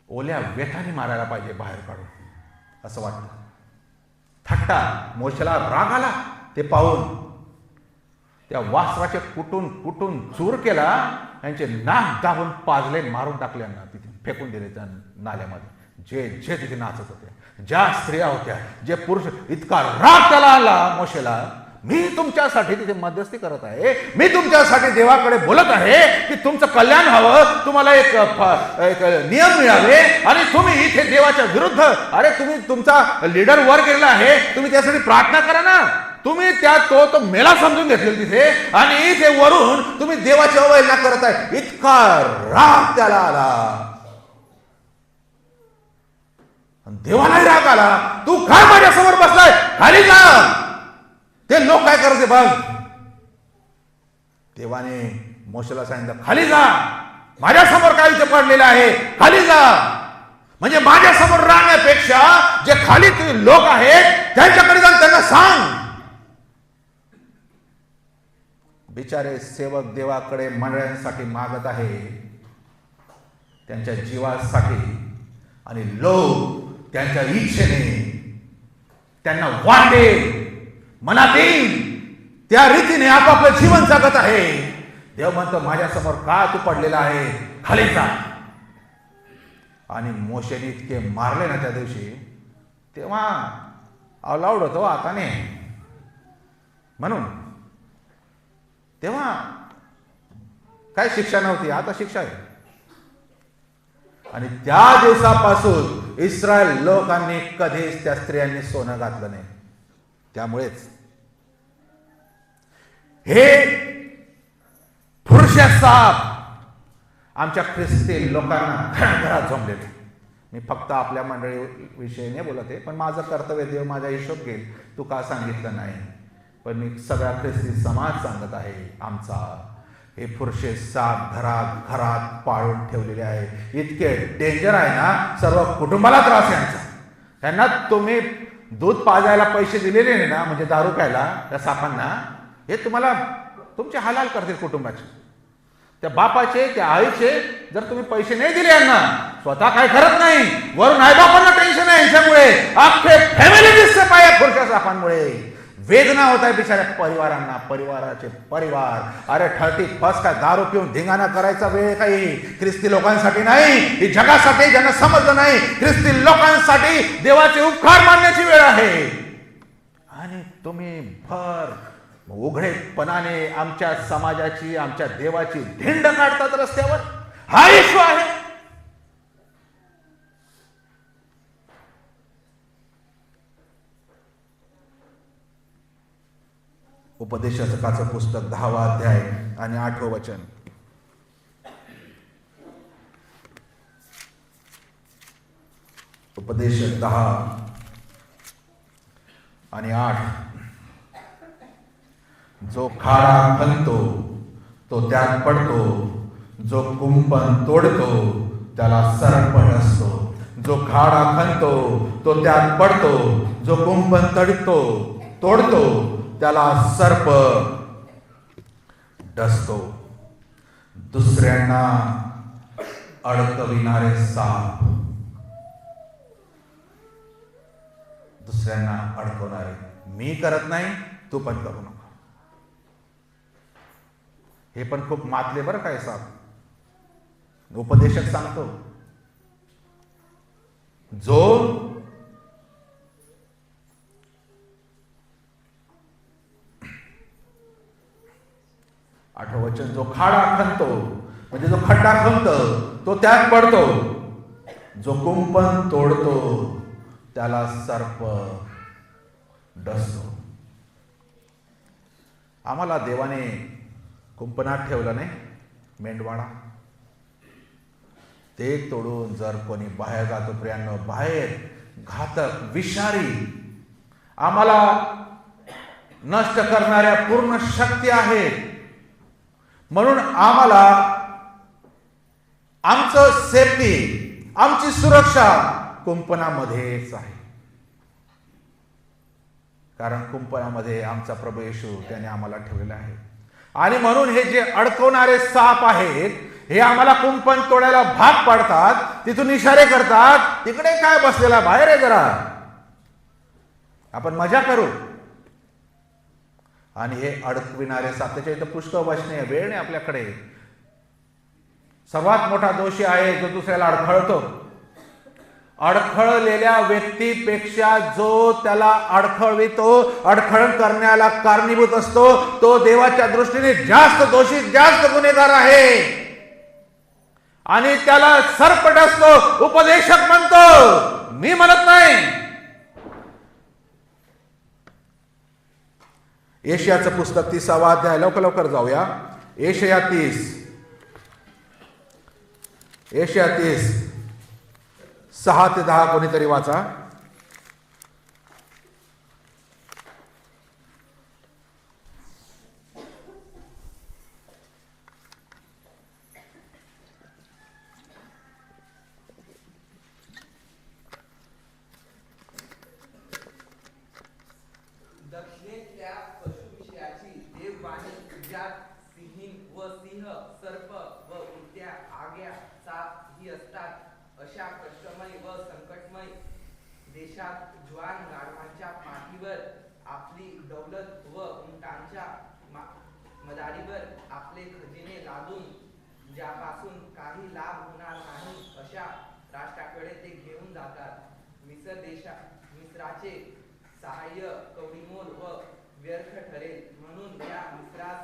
ओल्या व्यथाने मारायला पाहिजे बाहेर काढून असं वाटतं. थट्टा. मोशेला राग आला ते पाहून. त्या वासराचे कुटून कुटून चूर केला, यांचे नाक दाबून पाजले, मारून टाकले, तिथे फेकून दिले त्या नाल्यामध्ये. जे जे तिथे नाचत होते, ज्या स्त्रिया होत्या, जे पुरुष, इतका राग त्याला आला मोशेला. मी तुमच्यासाठी तिथे मध्यस्थी करत आहे, मी तुमच्यासाठी देवाकडे बोलत आहे की तुमचं कल्याण व्हावं, तुम्हाला एक नियम मिळावे आणि तुम्ही इथे देवाच्या विरुद्ध. अरे तुम्ही तुमचा लीडर वर गेलेला आहे, तुम्ही त्यासाठी प्रार्थना करा ना. तुम्ही त्या तो मेला समजून घेतलेला तिथे आणि इथे वरून तुम्ही देवाची अवहेलना करत आहे. इतका राग त्याला आला. देवालाही राग आला. तू काय माझ्यासमोर बसलाय, खाली जा. ते लोक काय करते बघ. देवाने मोशेला सांगितलं खाली जा, माझ्यासमोर काय इथे पडलेलं आहे, खाली जा. म्हणजे माझ्यासमोर राहण्यापेक्षा जे खाली लोक आहेत त्यांच्याकडे जाऊन त्यांना सांग. बिचारे सेवक देवाकडे मंडळांसाठी मागत आहे, त्यांच्या जीवासाठी, आणि लोक त्यांच्या इच्छेने त्यांना वाटेल मनात येईल त्या रीतीने आपापलं जीवन जगत आहे. देव म्हणतो माझ्यासमोर का तू पडलेला आहे, खाली जा. आणि मोशेने इतके मारले ना त्या दिवशी, तेव्हा अलाउड होतो आता नाही म्हणून. तेव्हा काय शिक्षा नव्हती, आता शिक्षा आहे. आणि त्या दिवसापासून इस्रायल लोकांनी कधीच त्या स्त्रियांनी सोनं घातलं नाही. त्यामुळेच हे पुरुष साप आमच्या ख्रिस्ती लोकांना घरात जमलेले. मी फक्त आपल्या मंडळी विषयी नाही बोलत आहे, पण माझं कर्तव्य देव माझा हिशोब घेईल. तू का सांगितलं नाही, पण मी सगळा ख्रिस्ती समाज सांगत आहे. आमचा हे पुरुषे साप घरात घरात पाळून ठेवलेले आहे. इतके डेंजर आहे ना, सर्व कुटुंबाला त्रास आहे यांचा. त्यांना तुम्ही दूध पाजायला पैसे दिलेले नाही ना, म्हणजे दारू प्यायला त्या सापांना, हे तुम्हाला तुमचे हालाल करतील कुटुंबाचे. त्या बापाचे त्या आईचे जर तुम्ही पैसे नाही दिले यांना, स्वतः काय करत नाही, वरून आई बापांना टेन्शन आहे यांच्यामुळे, अख्खे फॅमिली दिसते पाया पुरुषा सापांमुळे. वेदना होत आहे बिचाऱ्या परिवारांना, परिवाराचे परिवार. अरे 31 काय दारू पिऊन धिंगाणा करायचा वेळ काही ख्रिस्ती लोकांसाठी नाही, ही जगासाठी. ज्यांना समजलं नाही, ख्रिस्ती लोकांसाठी देवाचे उपकार मानण्याची वेळ आहे. आणि तुम्ही भर उघडेपणाने आमच्या समाजाची, आमच्या देवाची धिंड काढतात रस्त्यावर. हा इश्यू आहे. उपदेशाचकाचं पुस्तक 10वा अध्याय आणि 8वं वचन. उपदेशक 10 आणि 8. जो खाडा खणतो तो त्यात पडतो, जो कुंपण तोडतो त्याला सर्प डसतो. जो खाडा खणतो तो त्यात पडतो, जो कुंपण तोडतो त्याला सर्प डसतो. दुसऱ्यांना अडकविणारे साप, दुसऱ्यांना अडकवणारे. मी करत नाही, तू पण करू नका. हे पण खूप मातले बरं काय साप. उपदेशक सांगतो, जो 8वं वचन, जो खाडा खणतो म्हणजे जो खड्डा खणतो तो त्यात पडतो, जो कुंपण तोडतो त्याला सर्प डसतो. आम्हाला देवाने कुंपणात ठेवलं नाही, मेंढवाडा. ते तोडून जर कोणी बाहेर जातो, प्रियांनो, बाहेर घातक विषारी आम्हाला नष्ट करणाऱ्या पूर्ण शक्ती आहेत. म्हणून आम्हाला आमचं सेफ्टी, आमची सुरक्षा कुंपणामध्येच आहे. कारण कुंपणामध्ये आमचा प्रभू येशू त्याने आम्हाला ठेवलेला आहे. आणि म्हणून हे जे अडकवणारे साप आहेत, हे आम्हाला कुंपण तोडायला भाग पाडतात, तिथून इशारे करतात, तिकडे काय बसलेला, बाहेर आहे जरा, आपण मजा करू. आणि हे अडकविणारे साप, त्याच्या इथं पुष्कळ वचने, वेळ नाही आपल्याकडे. सर्वात मोठा दोषी आहे जो दुसऱ्याला अडखळतो. अडखळलेल्या व्यक्तीपेक्षा जो त्याला अडखळवितो, अडखळण करण्याला कारणीभूत असतो, तो देवाच्या दृष्टीने जास्त दोषी, जास्त गुन्हेगार आहे. आणि त्याला सर्प डसतो. उपदेशक म्हणतो, मी म्हणत नाही. यशायाचं पुस्तक 30वा अध्याय, लवकर जाऊया. यशाया 30, यशाया 30 6 ते 10 कोणीतरी वाचा. दक्षिणेतल्या पशुविषयाची देववाणी, ज्यात सिंहीण व सिंह, सर्प व उडत्या आग्या, साप ही असतात, अशा कष्टमय व संकटमय देशात ज्वान गाढवांच्या पाठीवर आपली दौलत व उंटांच्या मदारीवर आपले खजिने लादून, ज्यापासून काही लाभ होणार नाही, अशा राष्ट्राकडे ते घेऊन जातात. मिस्राचे सहाय्य कवडीमोल व व्यर्थ ठरेल. म्हणून या मिस्रास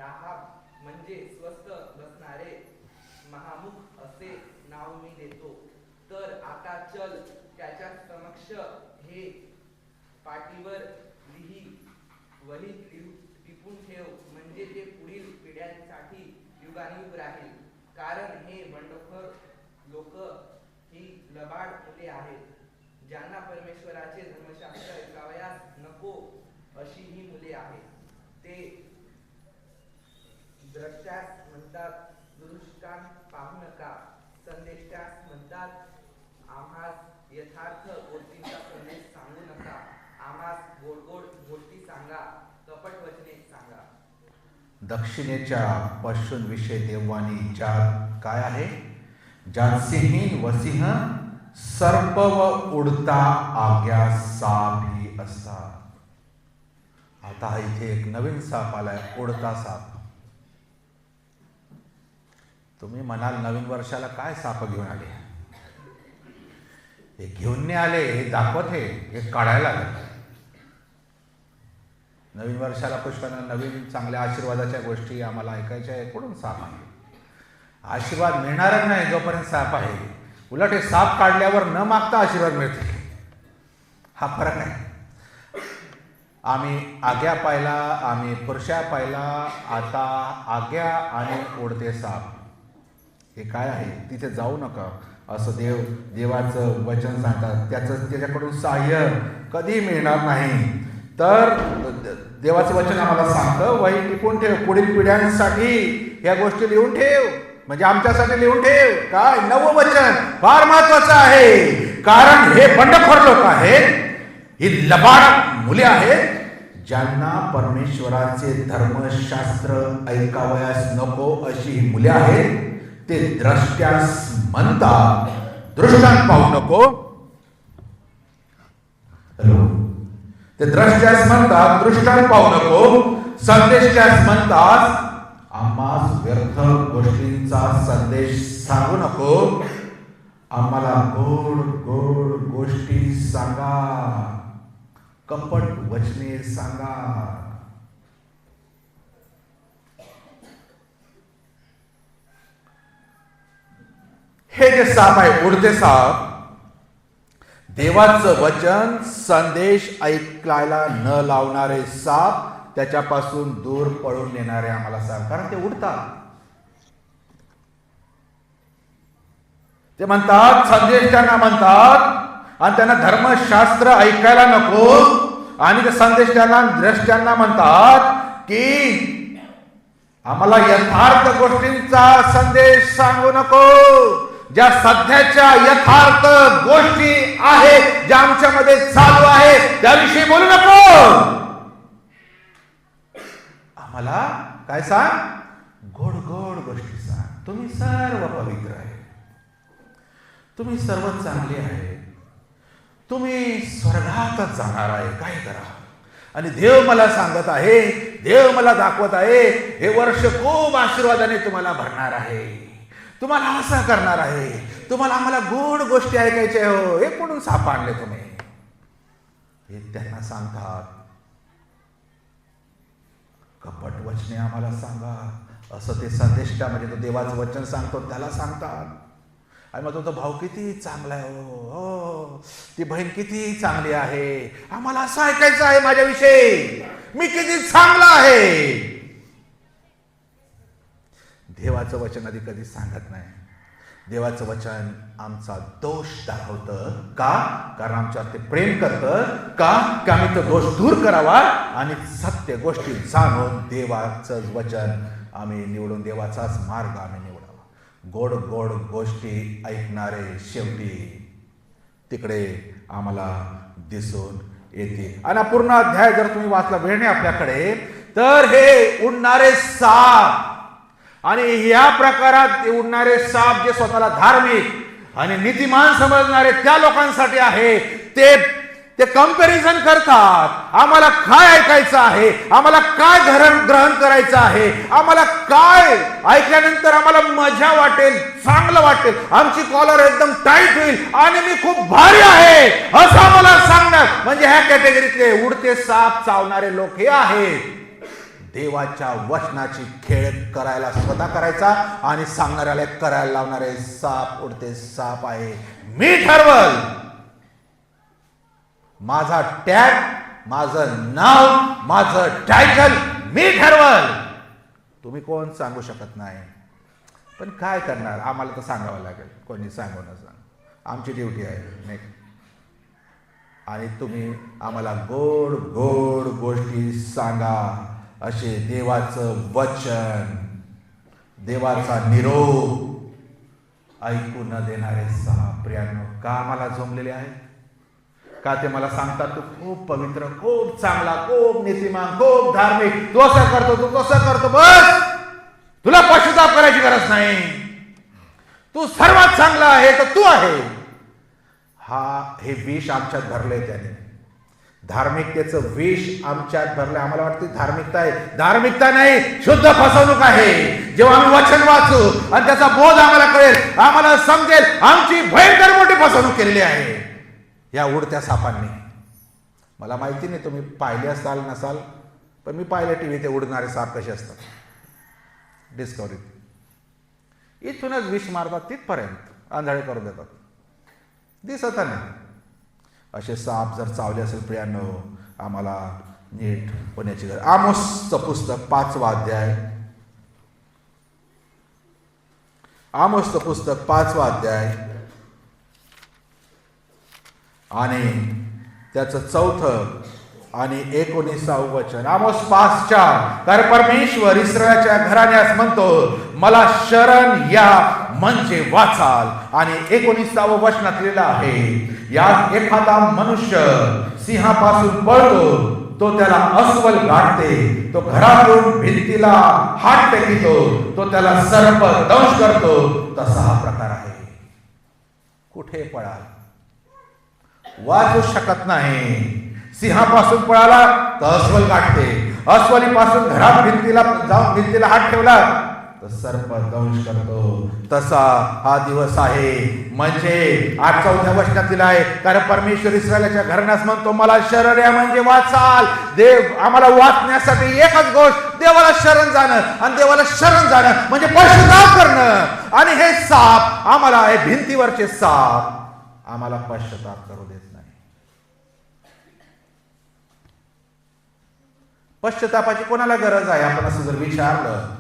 राहाब म्हणजे स्वस्थ बसणारे महामुख असे नाव मी देतो. तर आता चल त्याच्या समक्ष हे पाटीवर वहीत टिपून ठेव, म्हणजे ते पुढील पिढ्यांसाठी युगानुयुग राहील. कारण हे बंडखोर लोक ही लबाड मुले आहेत, ज्यांना परमेश्वराचे धर्मशास्त्र ऐकावयास नको अशी ही मुले आहेत. ते द्रष्ट्यास म्हणतात दृष्टांत पाहू नका, संदेष्ट्यास म्हणतात आम्हास यथार्थ गोष्टींचा संदेश सांगू नका, आम्हास गोड गोड गोष्टी सांगा, कपट वचने सांगा. दक्षिणेच्या पशूंविषयी देववाणी ज्यात काय आहे? ज्यात सिंहीण व सिंह, सर्प व उडता आग्या साप ही असतात. आता इथे एक नवीन साप आलाय, उडता साप. तुम्ही म्हणाल नवीन वर्षाला काय साप घेऊन आले? हे घेऊन नाही आले, हे दाखवत हे काढायला आले. नवीन वर्षाला पुष्पानं नवीन चांगल्या आशीर्वादाच्या गोष्टी आम्हाला ऐकायच्या आहे. कुठून साप आहे? आशीर्वाद मिळणारच नाही जोपर्यंत साप आहे. उलट हे साप काढल्यावर न मागता आशीर्वाद मिळते. हा फरक आहे. आम्ही आग्या पाहिला, आम्ही पुरुषा पाहिला, आता आग्या आणि उडते साप. हे काय आहे? तिथे जाऊ नका असं देवाचं वचन सांगतात. त्याच्याकडून सहाय्य कधी मिळणार नाही. तर देवाचं वचन आम्हाला सांगतं, वही टिपून ठेव, पुढील पिढ्यांसाठी या गोष्टी लिहून ठेव, म्हणजे आमच्यासाठी लिहून ठेव. काय नवं वचन फार महत्वाचं आहे. कारण हे बंडखोर लोक आहेत, ही लबाड मुले आहेत, ज्यांना परमेश्वराचे धर्मशास्त्र ऐकावयास नको अशी ही मुले आहेत. ते द्रष्ट्यास म्हणतात दृष्टांत पाहू नको. ते द्रष्ट्यास म्हणतात दृष्टांत पाहू नको, संदेष्ट्यास म्हणतात आम्हास व्यर्थ गोष्टींचा संदेश सांगू नको, आम्हाला गोड गोड गोष्टी सांगा, कपट वचने सांगा. हे जे साप आहे, उडते साप, देवाचं वचन संदेश ऐकायला न लावणारे साप, त्याच्यापासून दूर पळून नेणारे आम्हाला साप. कारण ते उडतात. ते म्हणतात, संदेश त्यांना म्हणतात आणि त्यांना धर्मशास्त्र ऐकायला नको, आणि ते संदेश त्यांना द्रष्ट्यांना म्हणतात की आम्हाला यथार्थ गोष्टींचा संदेश सांगू नको. ज्या सध्याच्या यथार्थ गोष्टी आहेत, ज्या आमच्यामध्ये चालू आहे, त्याविषयी बोलू नको. आम्हाला काय सांग? गोड गोड गोष्टी सांग. तुम्ही सर्व पवित्र आहे, तुम्ही सर्व चांगले आहे, तुम्ही स्वर्गातच जाणार आहे. काय करा? आणि देव मला सांगत आहे, देव मला दाखवत आहे, हे वर्ष खूप आशीर्वादाने तुम्हाला भरणार आहे, तुम्हाला असं करणार आहे, तुम्हाला आम्हाला गोड गोष्टी ऐकायच्या हो. हे कुठून साप आणले तुम्ही? हे त्यांना सांगतात. कपट वचने आम्हाला सांगा असं ते संदेष्टा, म्हणजे तो देवाचं वचन सांगतो त्याला सांगतात. आणि मग तो भाऊ किती चांगला आहे, हो, ती बहीण किती चांगली आहे, आम्हाला असं ऐकायचं आहे माझ्याविषयी, मी किती चांगला आहे. देवाचं वचन आधी कधी सांगत नाही. देवाचं वचन आमचा दोष दाखवतं. का? कारण आमच्यावर ते प्रेम करतं. का? की आम्ही तो दोष दूर करावा आणि सत्य गोष्टी जाणून देवाचं वचन आम्ही निवडून, देवाचाच मार्ग आम्ही निवडावा. गोड गोड गोष्टी ऐकणारे शेवटी तिकडे आम्हाला दिसून येते. आणि पूर्ण अध्याय जर तुम्ही वाचला, वेळ नाही आपल्याकडे, तर हे उडणारे साप आणि ह्या प्रकारात उडणारे साप जे स्वतःला धार्मिक आणि नीतिमान समजणारे त्या लोकांसाठी आहे. ते कंपॅरिझन करतात. आम्हाला काय ऐकायचं आहे, आम्हाला काय ग्रहण करायचं आहे, आम्हाला काय ऐकल्यानंतर आम्हाला मजा वाटेल, चांगलं वाटेल, आमची कॉलर एकदम टाईट होईल आणि मी खूप भारी आहे असं आम्हाला सांगणार. म्हणजे ह्या कॅटेगरीतले उडते साप चावणारे लोक हे आहेत. देवाच्या वचनाची खेळ करायला स्वतः करायचा आणि सांगणाऱ्याला करायला लावणारे साप उडते साप आहे. मी ठरवल, माझा टॅग, माझं नाव, माझं टायटल मी ठरवल. तुम्ही कोण सांगू शकत नाही. पण काय करणार, आम्हाला तर सांगावं लागेल. कोणी सांगू न सांग, आमची ड्युटी आहे नाही. आणि तुम्ही आम्हाला गोड गोड गोष्टी सांगा, असे देवाचं वचन, देवाचा निरोप ऐकू न देणारे सहा प्रियांनो का आम्हाला जमलेले आहेत? का ते मला सांगतात तू खूप पवित्र, खूप चांगला, खूप नीतिमान, खूप धार्मिक, तू असं करतो, तू तसं करतो, बस तुला पश्चाताप करायची गरज नाही, तू सर्वात चांगला आहे तर तू आहे. हे विष आमच्यात भरलंय त्याने, धार्मिकतेचं विष आमच्यात भरलंय. आम्हाला वाटतं धार्मिकता आहे, धार्मिकता नाही, शुद्ध फसवणूक आहे. जेव्हा आम्ही वचन वाचू आणि त्याचा बोध आम्हाला कळेल, आम्हाला समजेल आमची भयंकर मोठी फसवणूक केलेली आहे या उडत्या सापांनी. मला माहिती नाही तुम्ही पाहिले असाल नसाल, पण मी पाहिले टीव्ही ते उडणारे साप कसे असतात. डिस्कवरी इथूनच विष मारतात तिथपर्यंत आंधळे करून देतात, दिसत नाही. असे साप जर चावले असेल प्रियांनो, आम्हाला नीट होण्याची गरज. आमोसचं पुस्तक 5वा अध्याय, आमोसचं पुस्तक 5वा अध्याय आणि त्याचं 4 आणि 19 वचन. आमोस 5:4. कारण परमेश्वर इस्रायलच्या घराण्यास म्हणतो, मला शरण या म्हणजे वाचाल. आणि 19 वचनात लिहिलं आहे, या एखादा मनुष्य सिंहापासून पळतो, तो त्याला अस्वल गाठते, तो घरातून भिंतीला हात टेकितो, तो त्याला सर्प दंश करतो, तसा हा प्रकार आहे. कुठे पळाल, वाचू शकत नाही. सिंहापासून पळाला तर अस्वल गाठते, अस्वलीपासून घरात भिंतीला जाऊन भिंतीला हात ठेवला तर सर्प दंश करतो. तसा हा दिवस आहे. म्हणजे 8 वचनात दिला आहे, कारण परमेश्वर इस्रायलच्या घराण्यास म्हणतो, मला शरण या म्हणजे वाचाल. देव आम्हाला वाचण्यासाठी एकच गोष्ट, देवाला शरण जाणं. आणि देवाला शरण जाणं म्हणजे पश्चाताप करणं. आणि हे साप आम्हाला, हे भिंतीवरचे साप आम्हाला पश्चाताप करू देत नाही. पश्चातापाची कोणाला गरज आहे? आपण असं जर विचारलं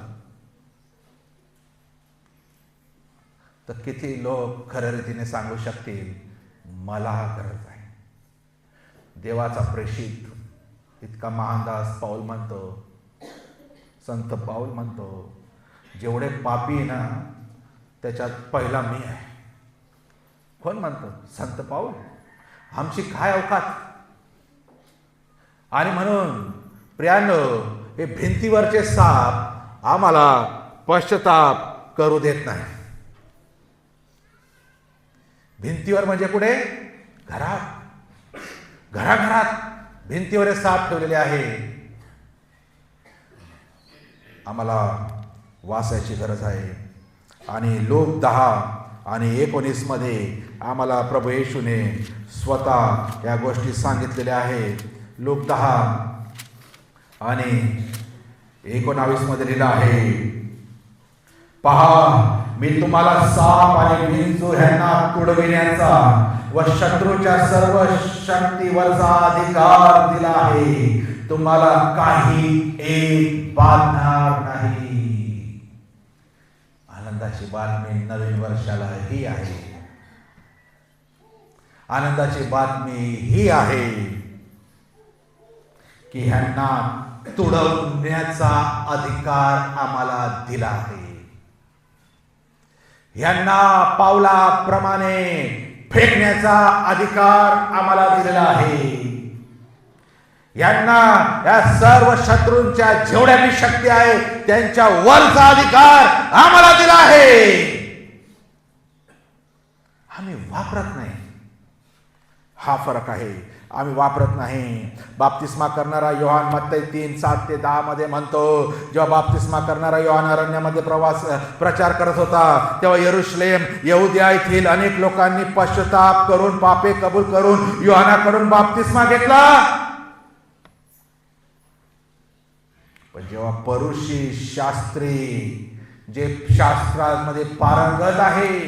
तर किती लोक खऱ्या रीतीने सांगू शकतील, मला गरज आहे. देवाचा प्रेषित इतका महानदास पाऊल म्हणतो, संत पाऊल म्हणतो, जेवढे पापी ना त्याच्यात पहिला मी आहे. कोण म्हणतो? संत पाऊल. आमची काय अवकात. आणि म्हणून प्रियांनो, हे भिंतीवरचे साप आम्हाला पश्चाताप करू देत नाही. भिंतीवर म्हणजे कुठे? घरात, घराघरात भिंतीवर साप ठेवलेले आहे. आम्हाला वाचायची गरज आहे. आणि लोक 10 आणि 19 मध्ये आम्हाला प्रभू येशूने स्वतः या गोष्टी सांगितलेल्या आहेत. लोक 10 आणि 19 मध्ये लिहिलं आहे, पहा मी तुम्हाला साप आणि विंचू ह्यांना तुडविण्याचा व शत्रूच्या सर्व शक्तीवरचा अधिकार दिला आहे. तुम्हाला काही एक बाधणार नाही. आनंदाची बातमी नवीन वर्षाला ही आहे. आनंदाची बातमी ही आहे की ह्यांना तुडवण्याचा अधिकार आम्हाला दिला आहे. यांना पावलाप्रमाणे फेकण्याचा अधिकार आम्हाला दिलेला आहे. यांना या सर्व शत्रूंच्या जेवढ्या मी शक्ती आहे त्यांच्या वरचा अधिकार आम्हाला दिला आहे. आम्ही वापरत नाही. हा फरक आहे. आम्ही वापरत नाही. बाप्तिस्मा करणारा योहान मत्ती 3:7-10 मध्ये म्हणतो, जेव्हा बाप्तिस्मा करणारा योहान अरण्यामध्ये प्रचार करत होता तेव्हा यरूशलेम यहुदिया येथील अनेक लोकांनी पश्चाताप करून पापे कबूल करून योहानाकडून बाप्तिस्मा घेतला. पण जेव्हा परुषी शास्त्री, जे शास्त्रामध्ये पारंगत आहे,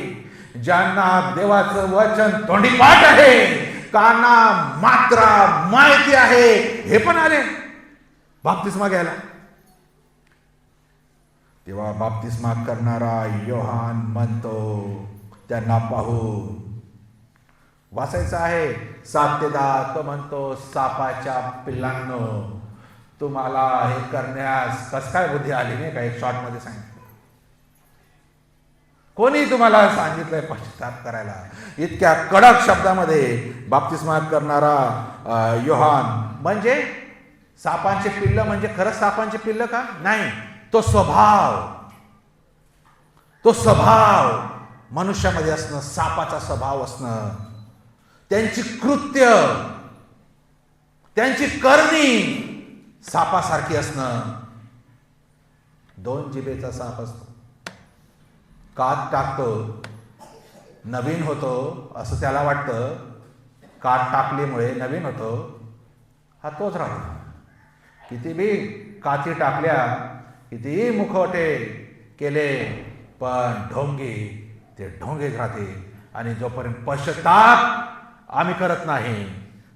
ज्यांना देवाचं वचन तोंडीपाठ आहे, काना मात्रा माहिती आहे, हे पण आले बाप्तिस्मा घ्यायला. तेव्हा बाप्तिस्मा करणारा योहान म्हणतो त्यांना पाहून, वाचायचं आहे 7 ते 10, तो म्हणतो सापाच्या पिल्लांनो तुम्हाला हे करण्यास कस काय बुद्धी आली, नाही का, एक शॉर्ट मध्ये सांगितलं. कोणी तुम्हाला सांगितलंय पश्चाताप करायला? इतक्या कडक शब्दामध्ये बाप्तिस्मा करणारा योहान म्हणजे सापांचे पिल्ल म्हणजे खरंच सापांचे पिल्ल का? नाही, तो स्वभाव मनुष्यामध्ये असणं, सापाचा स्वभाव असणं, त्यांची कृत्य, त्यांची करणी सापासारखी असणं. 2 जिभेचा साप असतो, कात टाकतो, नवीन होतो असं त्याला वाटतं, कात टाकल्यामुळे नवीन होतो, हा तोच राहतो. किती बी काती टाकल्या, कितीही मुखवटे केले, पण ढोंगी ते ढोंगेच राहते. आणि जोपर्यंत पश्चाताप आम्ही करत नाही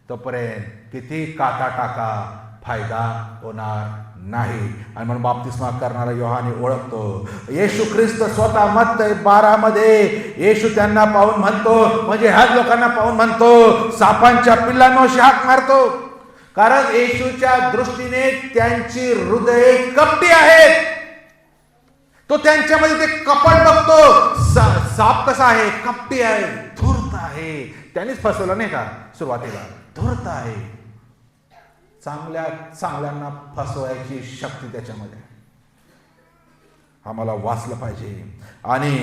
तोपर्यंत किती काता टाका फायदा होणार नाही. आणि म्हणून बाप्तिस्मा करणारा योहान ओळखतो. येशू ख्रिस्त स्वतः मत्तई 12 मध्ये येशू त्यांना पाहून म्हणतो, म्हणजे ह्याच लोकांना पाहून म्हणतो, सापांच्या पिल्लांनो हाक मारतो. कारण येशूच्या दृष्टीने त्यांची हृदये कपटी आहेत. तो त्यांच्यामध्ये ते कपट बघतो. साप कसा आहे? कपटी आहे, धूर्त आहे. त्यांनीच फसवलं नाही का सुरुवातीला? धूर्त आहे. चांगल्यांना फसवायची शक्ती त्याच्यामध्ये. आम्हाला वाचलं पाहिजे. आणि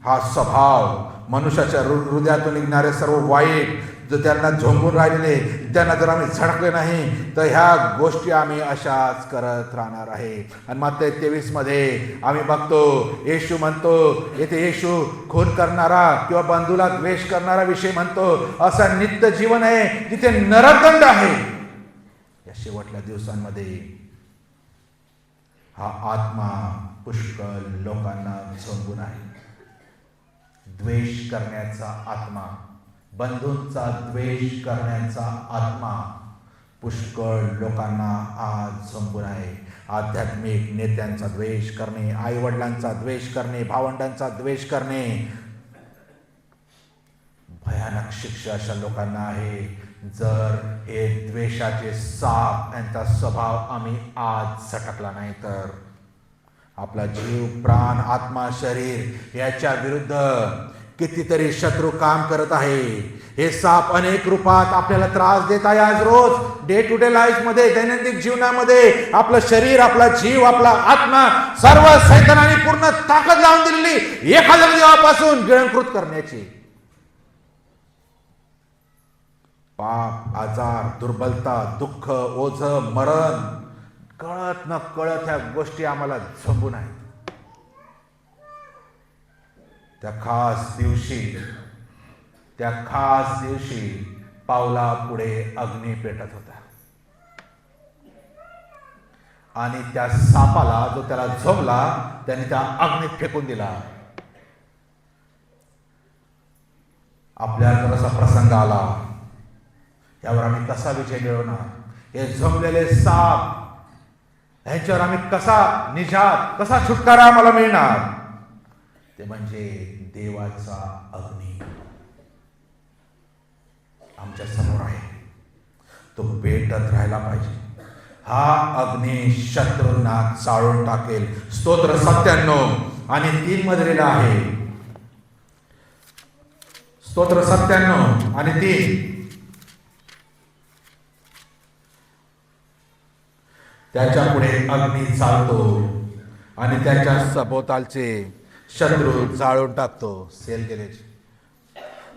हा स्वभाव मनुष्याच्या हृदयातून निघणारे सर्व वाईट जर त्यांना झोंबून राहिलेले, त्यांना जर आम्ही झडकले नाही तर ह्या गोष्टी आम्ही अशाच करत राहणार आहे. आणि मत्तई 23 मध्ये आम्ही बघतो, येशू म्हणतो, येथे येशू खून करणारा किंवा बंधूला द्वेष करणारा विषय म्हणतो, असा नित्य जीवन आहे जिथे नरकदंड आहे. या शेवटल्या दिवसांमध्ये हा आत्मा पुष्कळ लोकांना झोंबून आहे. द्वेष करण्याचा आत्मा, बंधूंचा द्वेष करण्याचा आत्मा पुष्कळ लोकांना आज झोंबून आहे. आध्यात्मिक नेत्यांचा द्वेष करणे, आईवडिलांचा द्वेष करणे, भावंडांचा द्वेष करणे, भयानक शिक्षा अशा लोकांना आहे. जर हे द्वेषाचे साप यांचा स्वभाव आम्ही आज सटकला नाही तर आपला जीव, प्राण, आत्मा, शरीर याच्या विरुद्ध कितीतरी शत्रू काम करत आहे. हे साप अनेक रूपात आपल्याला त्रास देत आहे. आज रोज डे टू डे लाईफ मध्ये, दैनंदिन जीवनामध्ये आपलं शरीर, आपला जीव, आपला आत्मा सर्व सैतानाने पूर्ण ताकद लावून दिलेली एखाद्या देवापासून गिळंकृत करण्याची. पाप, आजार, दुर्बलता, दुःख, ओझ, मरण, कळत न कळत ह्या गोष्टी आम्हाला झोंबून आहेत. त्या खास दिवशी पावला पुढे अग्नी पेटत होता आणि त्या सापाला जो त्याला झोंबला त्याने त्या अग्नीत फेकून दिला. आपल्याला जर असा प्रसंग आला, यावर आम्ही कसा विजय मिळवणार? हे झोंबलेले साप ह्यांच्यावर आम्ही कसा छुटकारा आम्हाला मिळणार? ते म्हणजे देवाचा अग्नी आमच्या समोर आहे. तो पेटत राहायला पाहिजे. हा अग्नी शत्रूंना चाळून टाकेल. स्तोत्र 97 आणि 3 मध्ये लिहिलं आहे. स्तोत्र 97 आणि 3. त्याच्या पुढे अग्नी चालतो आणि त्याच्या सभोवतालचे शत्रू जाळून टाकतो. सेल गेलेज.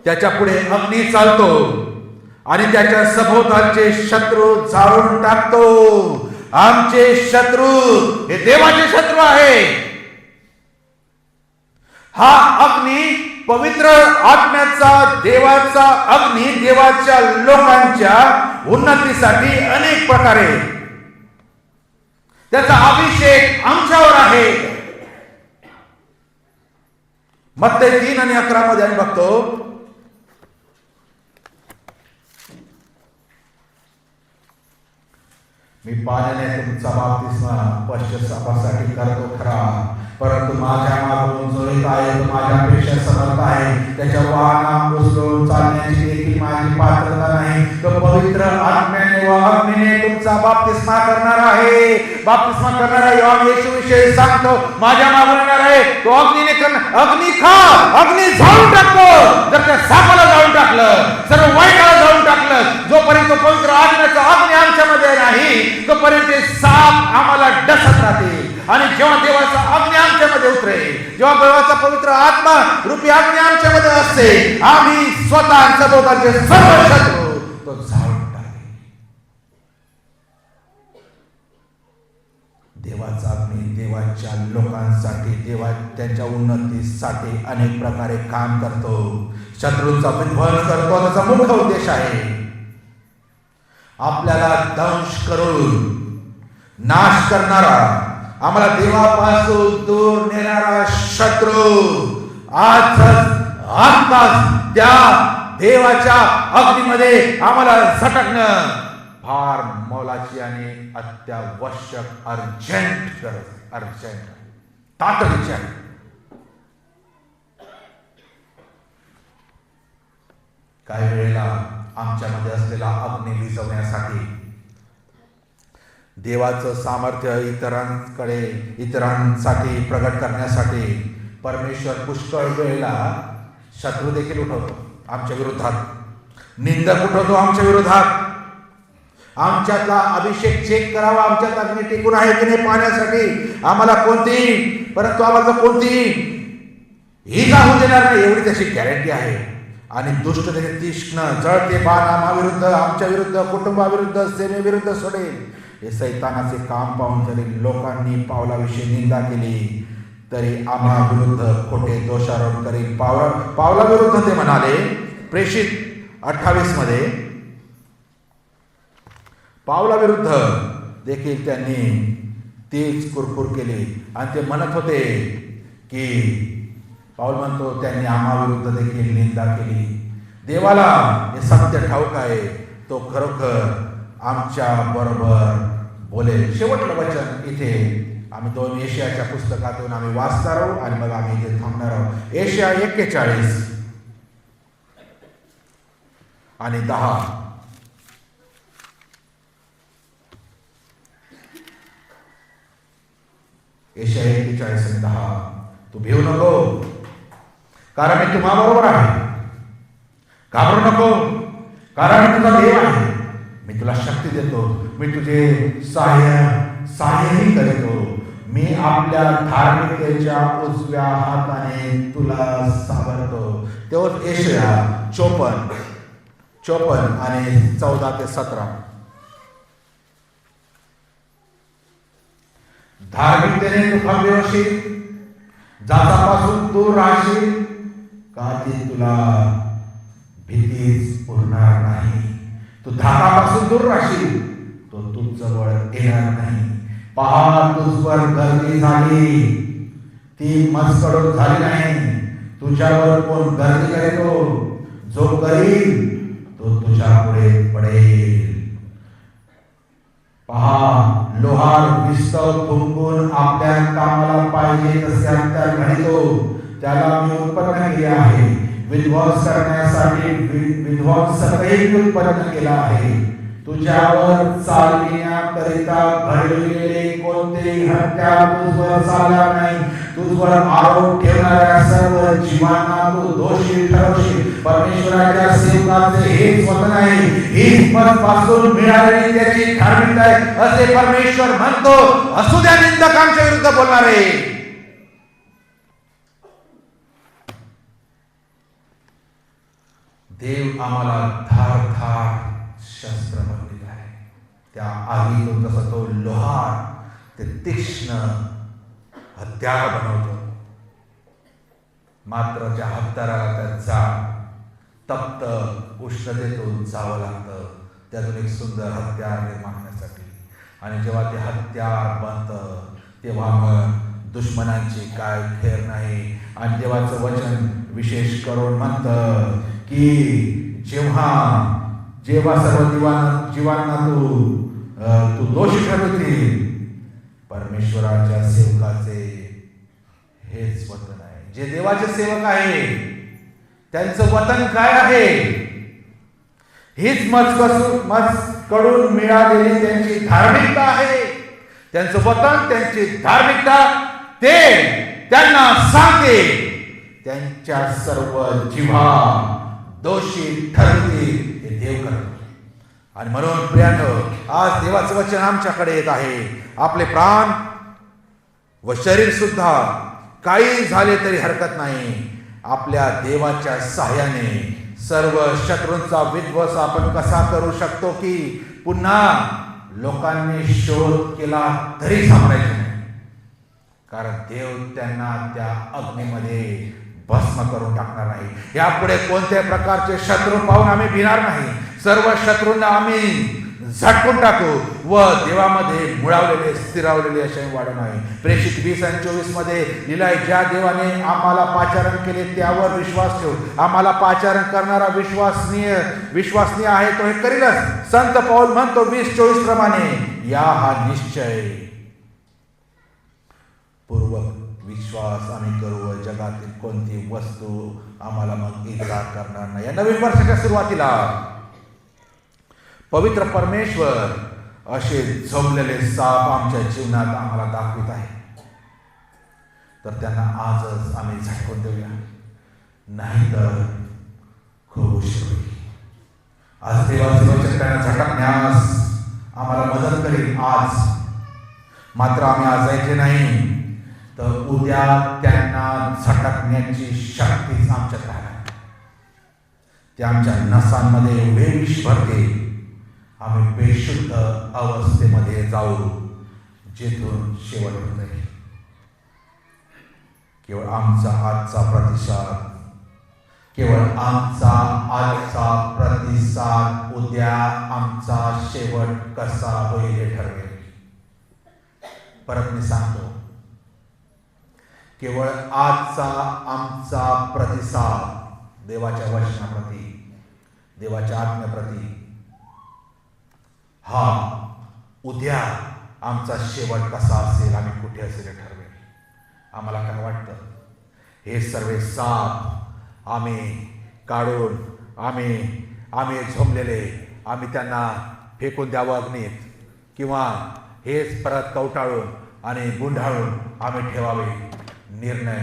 त्याच्या पुढे अग्नी चालतो आणि त्याच्या सभोवतालचे शत्रू जाळून टाकतो. आमचे शत्रू हे देवाचे शत्रू आहे. हा अग्नी पवित्र आत्म्याचा, देवाचा अग्नी देवाच्या लोकांच्या उन्नतीसाठी अनेक प्रकारे त्याचा अभिषेक आमच्यावर आहे. मत्ते 3 आणि 11 मध्ये आम्ही बघतो, मी पाण्याने तुमचा बाप्तिस्मा पश्चातापासाठी करतो खरा, परंतु माझ्या मागून जो येत आहे तो माझ्यापेक्षा समर्थ आहे, त्याच्या वाहना उचलून चालण्याची देखील माझी पात्रता नाही. तो पवित्र आत्म्याने व अग्नीने तुमचा बाप्तिस्मा करणार आहे. बाप्तिस्मा करणारा योहान येशूविषयी सांगतो, माझ्या मागून येणार आहे तो अग्नीने अग्नी अग्नी जाळून टाकतो. जर त्या सापाला जाळून टाकलं, सर्व वाईटाला जाळून टाकलं, जोपर्यंत पवित्र आत्म्याचा अग्नी आमच्यामध्ये नाही तोपर्यंत साप आम्हाला डसत राहते. आणि जेव्हा देवाचा अग्नी आमच्यामध्ये उतरेल, जेव्हा देवाचा पवित्र आत्मा रूपी अग्नी आमच्यामध्ये असते, आम्ही स्वतः सभोवतालचे सर्व शत्रू तो जाळून टाकेल. देवाचा अग्नी देवाच्या लोकांसाठी, त्यांच्या उन्नतीसाठी अनेक प्रकारे काम करतो. शत्रूंचा विध्वंस करतो. त्याचा मुख्य उद्देश आहे आपल्याला दंश करून नाश करणारा, आम्हाला देवापासून दूर नेणारा शत्रू आत्ताच त्या देवाच्या अग्नीमध्ये आम्हाला झटकणं फार मोलाची आणि अत्यावश्यक अर्जंट तातडीची आहे. काही वेळेला आमच्यामध्ये असलेला अग्नी विझवण्यासाठी, देवाचं सामर्थ्य इतरांसाठी प्रगट करण्यासाठी परमेश्वर पुष्कळ वेळेला शत्रू देखील उठवतो आमच्या विरोधात, निंदक उठवतो आमच्या विरोधात. आमच्यातला अभिषेक चेक करावा, आमच्यात अग्नी टिकून आहे की नाही पाहण्यासाठी. आम्हाला परंतु आम्हाला कोणती इजा होऊ देणार नाही एवढी त्याची गॅरंटी आहे. आणि दुष्टतेने तीक्ष्ण जळते बाण आम्हाविरुद्ध, आमच्या विरुद्ध, कुटुंबाविरुद्ध, सेनेविरुद्ध सोडेल. हे सैतानाचे काम पाहून जरी लोकांनी पावलाविषयी निंदा केली तरी आम्हा विरुद्ध खोटे दोषारोप करील. पावलाविरुद्ध ते म्हणाले, प्रेषित 28 मध्ये पावलाविरुद्ध देखील त्यांनी तीच कुरकुर केली. आणि ते म्हणत होते की, पाऊल म्हणतो, त्यांनी आम्हाविरुद्ध देखील निंदा केली. देवाला हे सत्य ठाऊक आहे, तो खरोखर आमच्या बरोबर बोलेल. शेवटलं वचन इथे आम्ही 2 एशियाच्या पुस्तकातून आम्ही वाचणार आहोत आणि मग आम्ही इथे थांबणार आहोत. एशिया 41 आणि 10. एशिया 41 आणि 10. तू भिवू नको, कारण मी तुम्हा बरोबर आहे. घाबरू नको, कारण मी तुझा देव आहे. मी तुला शक्ती देतो, मी तुझे सहाय्यही करतो. मी आपल्या धार्मिकतेच्या उजव्या हाताने तुला सावरतो. तेव्हाच एशिया 54 आणि 14 ते 17. धार्मिकतेने तू खंबीर होशील, जाचापासून दूर राहशील, का ती तुला भीतीच उरणार नाही. तू धाकापासून दूर राहशील, तो तुझजवळ येणार नाही. पहा, तुझवर गर्दी झाली, ती मजकडून झाली नाही. तुझ्यावर कोण गर्दी करेतो, जो करील तो तुझ्या पुढे पडेल. पहा, लोहार विस्तव फुंकून आपल्या कामाला पाहिजे तसे अंतर घडतो. त्याला मी उत्पन्न केले आहे, विध्वंस करण्यासाठी विध्वंसकही उत्पन्न केला आहे. तुझ्यावर चालविण्याकरिता घडविलेले कोणतेही हत्या तुझवर चालणार नाही. तुझवर आरोप ठेवणाऱ्या सर्व जीवांना तू दोषी ठरवशील. परमेश्वराच्या सेवकाचे हेच वचन आहे, हीच पासून मिळालेली त्याची धार्मिकता आहे असे परमेश्वर म्हणतो. असू द्या निंदकांच्या विरुद्ध बोलणारे, देव आम्हाला धार शस्त्र बनलेला आहे. त्या आगीतून जसं तो लोहार ते तीक्ष्ण हत्यार बनवतो, मात्र त्या हत्याराला त्याचा तप्त उष्णतेतून जावं लागतं त्यातून एक सुंदर हत्यार निर्माण होण्यासाठी. आणि जेव्हा ते हत्यार बनतं तेव्हा मग दुश्मनांची काय खैर नाही. आणि देवाचं वचन विशेष करून म्हणतं की जेव्हा सर्व जीवांना तू दोषी ठरवतील, परमेश्वराच्या सेवकाचे हेच वतन आहे. जे देवाचे सेवक आहे त्यांचं वतन काय आहे? हीच कडून मिळालेली त्यांची धार्मिकता आहे. त्यांचं वतन, त्यांची धार्मिकता ते त्यांना सांगते त्यांच्या सर्व जीवा दोषी ठरतील हे देव करतो. आणि म्हणून प्रियांनो, आज देवाचं वचन आमच्याकडे येत आहे. आपले प्राण व शरीर सुद्धा काही झाले तरी हरकत नाही. आपल्या देवाच्या सहाय्याने सर्व शत्रूंचा विध्वंस आपण कसा करू शकतो की पुन्हा लोकांनी शोध केला तरी सापडायचे नाही. कारण देव त्यांना त्या अग्नीमध्ये भस्म करून टाकणार नाही. यापुढे कोणत्याही प्रकारचे शत्रू पाहून आम्ही भिणार नाही. सर्व शत्रूंना आम्ही झटकून टाकू व देवामध्ये मुळावलेले स्थिरावलेले असे वाढू नाही. प्रेषित 20 आणि 24 मध्ये लिहिलंय, ज्या देवाने आम्हाला पाचारण केले त्यावर विश्वास ठेवू. आम्हाला पाचारण करणारा विश्वासनीय आहे तो हे करीलच. संत पौल म्हणतो 20:24 प्रमाणे, या हा निश्चय पूर्वक विश्वास आम्ही करू व जगातील कोणती वस्तू आम्हाला मग इजा करणार नाही. या नवीन वर्षाच्या सुरुवातीला पवित्र परमेश्वर असे झोपलेले साप आमच्या जीवनात आम्हाला दाखवित आहे. तर त्यांना आजच आम्ही झटकून देऊया, नाही तर खूप उशीर होईल. आज देवाचे वचन त्यांना झटकण्यास आम्हाला मदत करेल. आज मात्र आम्ही आज ऐकले नाही तर उद्या त्यांना झटकण्याची शक्तीच आमच्यात राहणार. ते आमच्या नसांमध्ये एवढे विष भरते आम्ही बेशुद्ध अवस्थेमध्ये जाऊ, जिथून शेवट होईल. केवळ आमचा आजचा प्रतिसाद उद्या आमचा शेवट कसा होईल हे ठरवेल. परत मी सांगतो, केवळ आमचा प्रतिसाद देवाच्या वचनाप्रती, देवाच्या आज्ञेप्रती, हा उद्या आमचा शेवट कसा असेल, आम्ही कुठे असेल हे ठरवेल. आम्हाला काय वाटतं, हे सर्व साप आम्ही काढून आम्ही झोंबलेले आम्ही त्यांना फेकून द्यावं अग्नीत, किंवा हेच परत कवटाळून आणि गुंडाळून आम्ही ठेवावे. निर्णय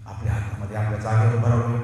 आपल्या हातामध्ये, आपल्या जागेवर भरावे.